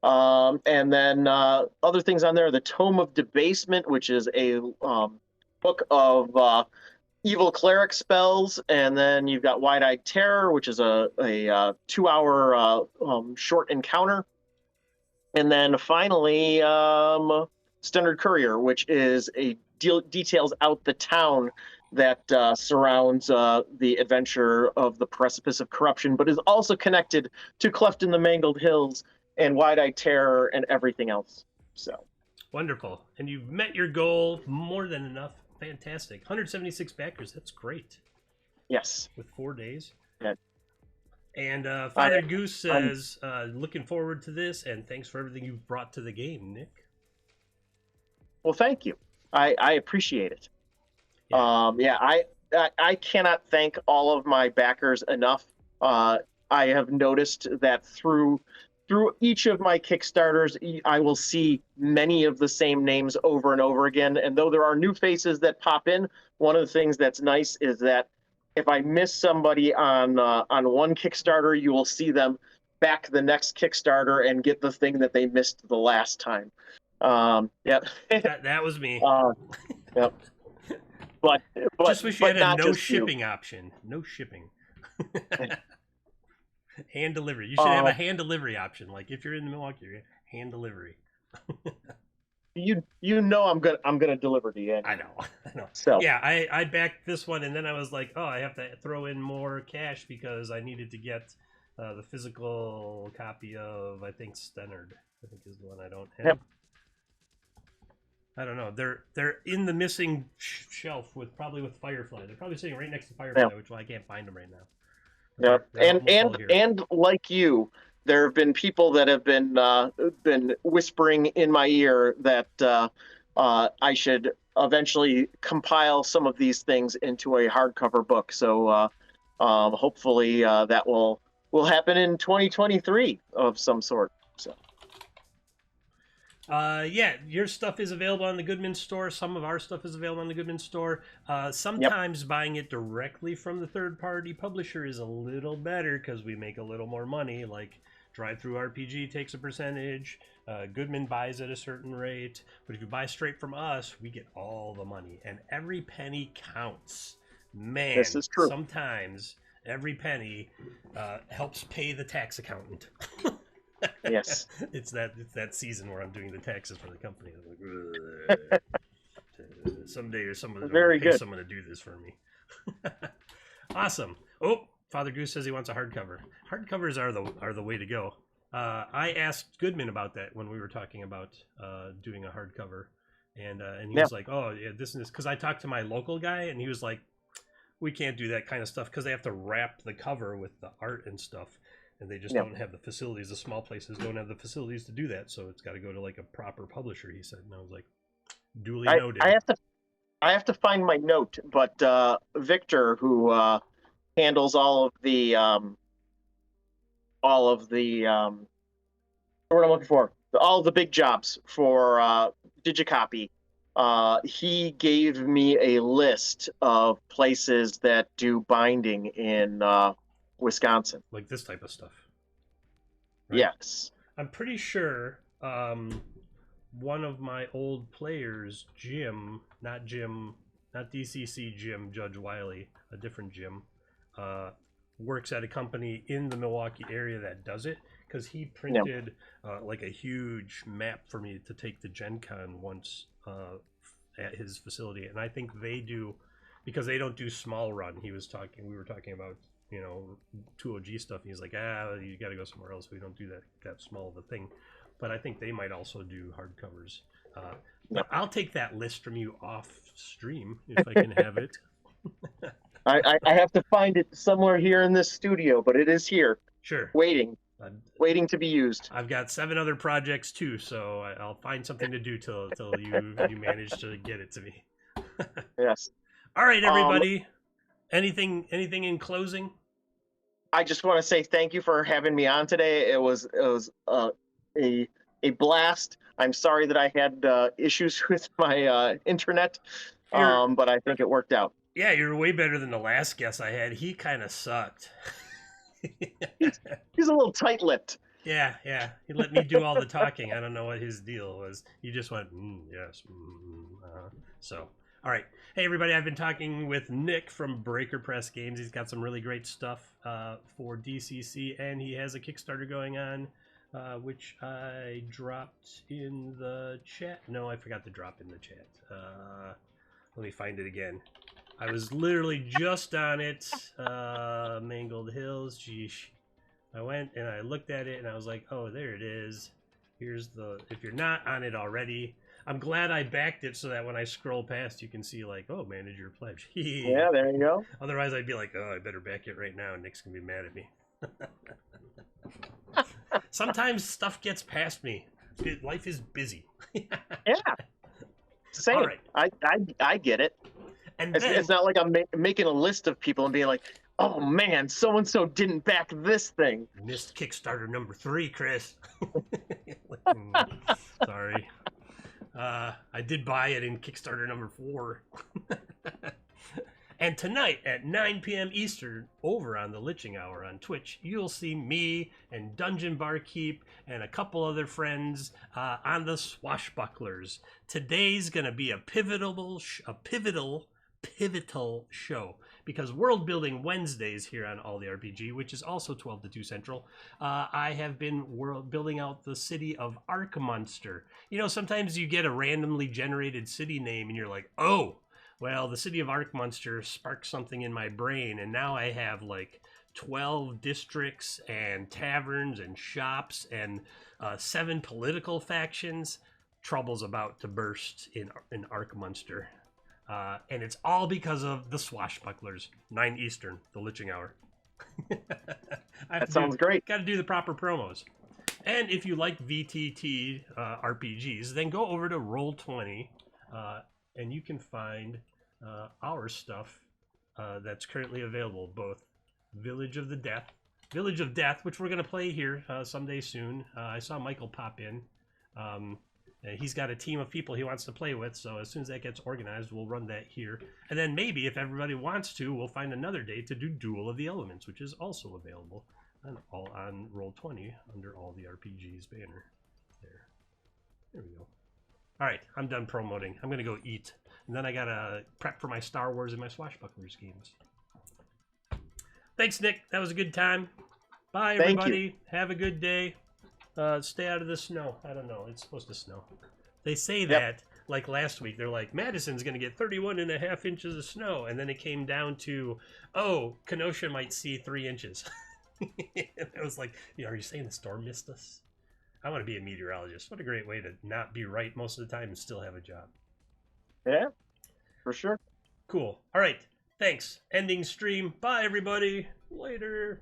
And then other things on there, the Tome of Debasement, which is a book of evil cleric spells, and then you've got Wide-Eyed Terror, which is a 2-hour short encounter, and then finally Standard Courier, which is details out the town that surrounds the adventure of the Precipice of Corruption, but is also connected to Cleft in the Mangled Hills and Wide-Eyed Terror and everything else. So wonderful, and you've met your goal more than enough. Fantastic. 176 backers. That's great. Yes. With 4 days. Yeah. And Father Goose says, looking forward to this, and thanks for everything you've brought to the game, Nick. Well, thank you. I appreciate it. Yeah. I cannot thank all of my backers enough. I have noticed that through each of my Kickstarters, I will see many of the same names over and over again. And though there are new faces that pop in, one of the things that's nice is that if I miss somebody on one Kickstarter, you will see them back the next Kickstarter and get the thing that they missed the last time. Yep. That was me. Yep. But just wish you had a no shipping you. option. No shipping. Hand delivery. You should have a hand delivery option. Like if you're in the Milwaukee area, hand delivery. you know I'm gonna deliver to you. I know. So yeah, I backed this one, and then I was like, oh, I have to throw in more cash because I needed to get the physical copy of, I think, Stennard. I think is the one I don't have. Yep. I don't know. They're in the missing shelf with Firefly. They're probably sitting right next to Firefly, which I can't find them right now. Yeah, and like you, there have been people that have been whispering in my ear that I should eventually compile some of these things into a hardcover book. So hopefully that will happen in 2023 of some sort. So. Yeah, your stuff is available on the Goodman store. Some of our stuff is available on the Goodman store. Sometimes buying it directly from the third-party publisher is a little better because we make a little more money. Like Drive-Thru RPG takes a percentage. Goodman buys at a certain rate. But if you buy straight from us, we get all the money. And every penny counts. Man, this is true. Sometimes every penny helps pay the tax accountant. Yes, it's that season where I'm doing the taxes for the company. I'm like, someday or someone's going to pay someone to do this for me. Awesome. Oh, Father Goose says he wants a hardcover. Hardcovers are the way to go. I asked Goodman about that when we were talking about doing a hardcover, and he was like, "Oh, yeah, this and this." Because I talked to my local guy, and he was like, "We can't do that kind of stuff because they have to wrap the cover with the art and stuff." And they just don't have the facilities. The small places don't have the facilities to do that, so it's got to go to like a proper publisher. He said, and I was like, duly noted. I have to find my note, but Victor, who handles all of the what I'm looking for, all the big jobs for Digicopy, he gave me a list of places that do binding in Wisconsin, like this type of stuff. Right? Yes, I'm pretty sure one of my old players, Jim, not DCC Jim, Judge Wiley, a different Jim, works at a company in the Milwaukee area that does it, because he printed like a huge map for me to take to Gen Con once at his facility. And I think they do, because they don't do small run. We were talking about 2OG stuff, and he's like, you got to go somewhere else. We don't do that small of a thing. But I think they might also do hardcovers. But I'll take that list from you off stream if I can have it. I have to find it somewhere here in this studio, but it is here, Sure. waiting, Uh, waiting to be used. I've got 7 other projects too, so I'll find something to do till you manage to get it to me. Yes. All right, Um, everybody. Anything in closing? I just want to say thank you for having me on today. It was a blast. I'm sorry that I had issues with my internet, You're but I think it worked out. Yeah, you're way better than the last guest I had. He kind of sucked. He's a little tight-lipped. Yeah. He let me do all the talking. I don't know what his deal was. He just went, yes. So, all right. Hey, everybody. I've been talking with Nick from Breaker Press Games. He's got some really great stuff for DCC, and he has a Kickstarter going on, which I dropped in the chat. No, I forgot to drop in the chat. Let me find it again. I was literally just on it. Mangled Hills. Geesh. I went and I looked at it and I was like, oh, there it is. Here's the, if you're not on it already, I'm glad I backed it so that when I scroll past, you can see like, oh, manage your pledge. Yeah, there you go. Otherwise, I'd be like, oh, I better back it right now. Nick's going to be mad at me. Sometimes stuff gets past me. Life is busy. Yeah. Same. All right. I get it. And It's not like I'm making a list of people and being like, oh man, so and so didn't back this thing. Missed Kickstarter number 3, Chris. Sorry. I did buy it in Kickstarter number 4. And tonight at 9 p.m. Eastern, over on the Liching Hour on Twitch, you'll see me and Dungeon Barkeep and a couple other friends on the Swashbucklers. Today's going to be a pivotal show, because World Building Wednesdays here on All the RPG, which is also 12 to 2 Central, I have been building out the city of Arkmunster. You know, sometimes you get a randomly generated city name and you're like, oh, well, the city of Arkmunster sparked something in my brain, and now I have like 12 districts and taverns and shops and 7 political factions. Trouble's about to burst in Arkmunster. And it's all because of the Swashbucklers, 9 Eastern, the Liching Hour. That sounds great. Got to do the proper promos. And if you like VTT RPGs, then go over to Roll20, and you can find our stuff that's currently available, both Village of Death, which we're going to play here someday soon. I saw Michael pop in. He's got a team of people he wants to play with, so as soon as that gets organized, we'll run that here. And then maybe, if everybody wants to, we'll find another day to do Duel of the Elements, which is also available on Roll20 under All the RPGs banner. There we go. All right, I'm done promoting. I'm going to go eat. And then I got to prep for my Star Wars and my Swashbucklers games. Thanks, Nick. That was a good time. Bye, everybody. Have a good day. Stay out of the snow. I don't know. It's supposed to snow. They say that, like last week, they're like, Madison's going to get 31.5 inches of snow. And then it came down to, oh, Kenosha might see 3 inches. And I was like, are you saying the storm missed us? I want to be a meteorologist. What a great way to not be right most of the time and still have a job. Yeah, for sure. Cool. All right. Thanks. Ending stream. Bye, everybody. Later.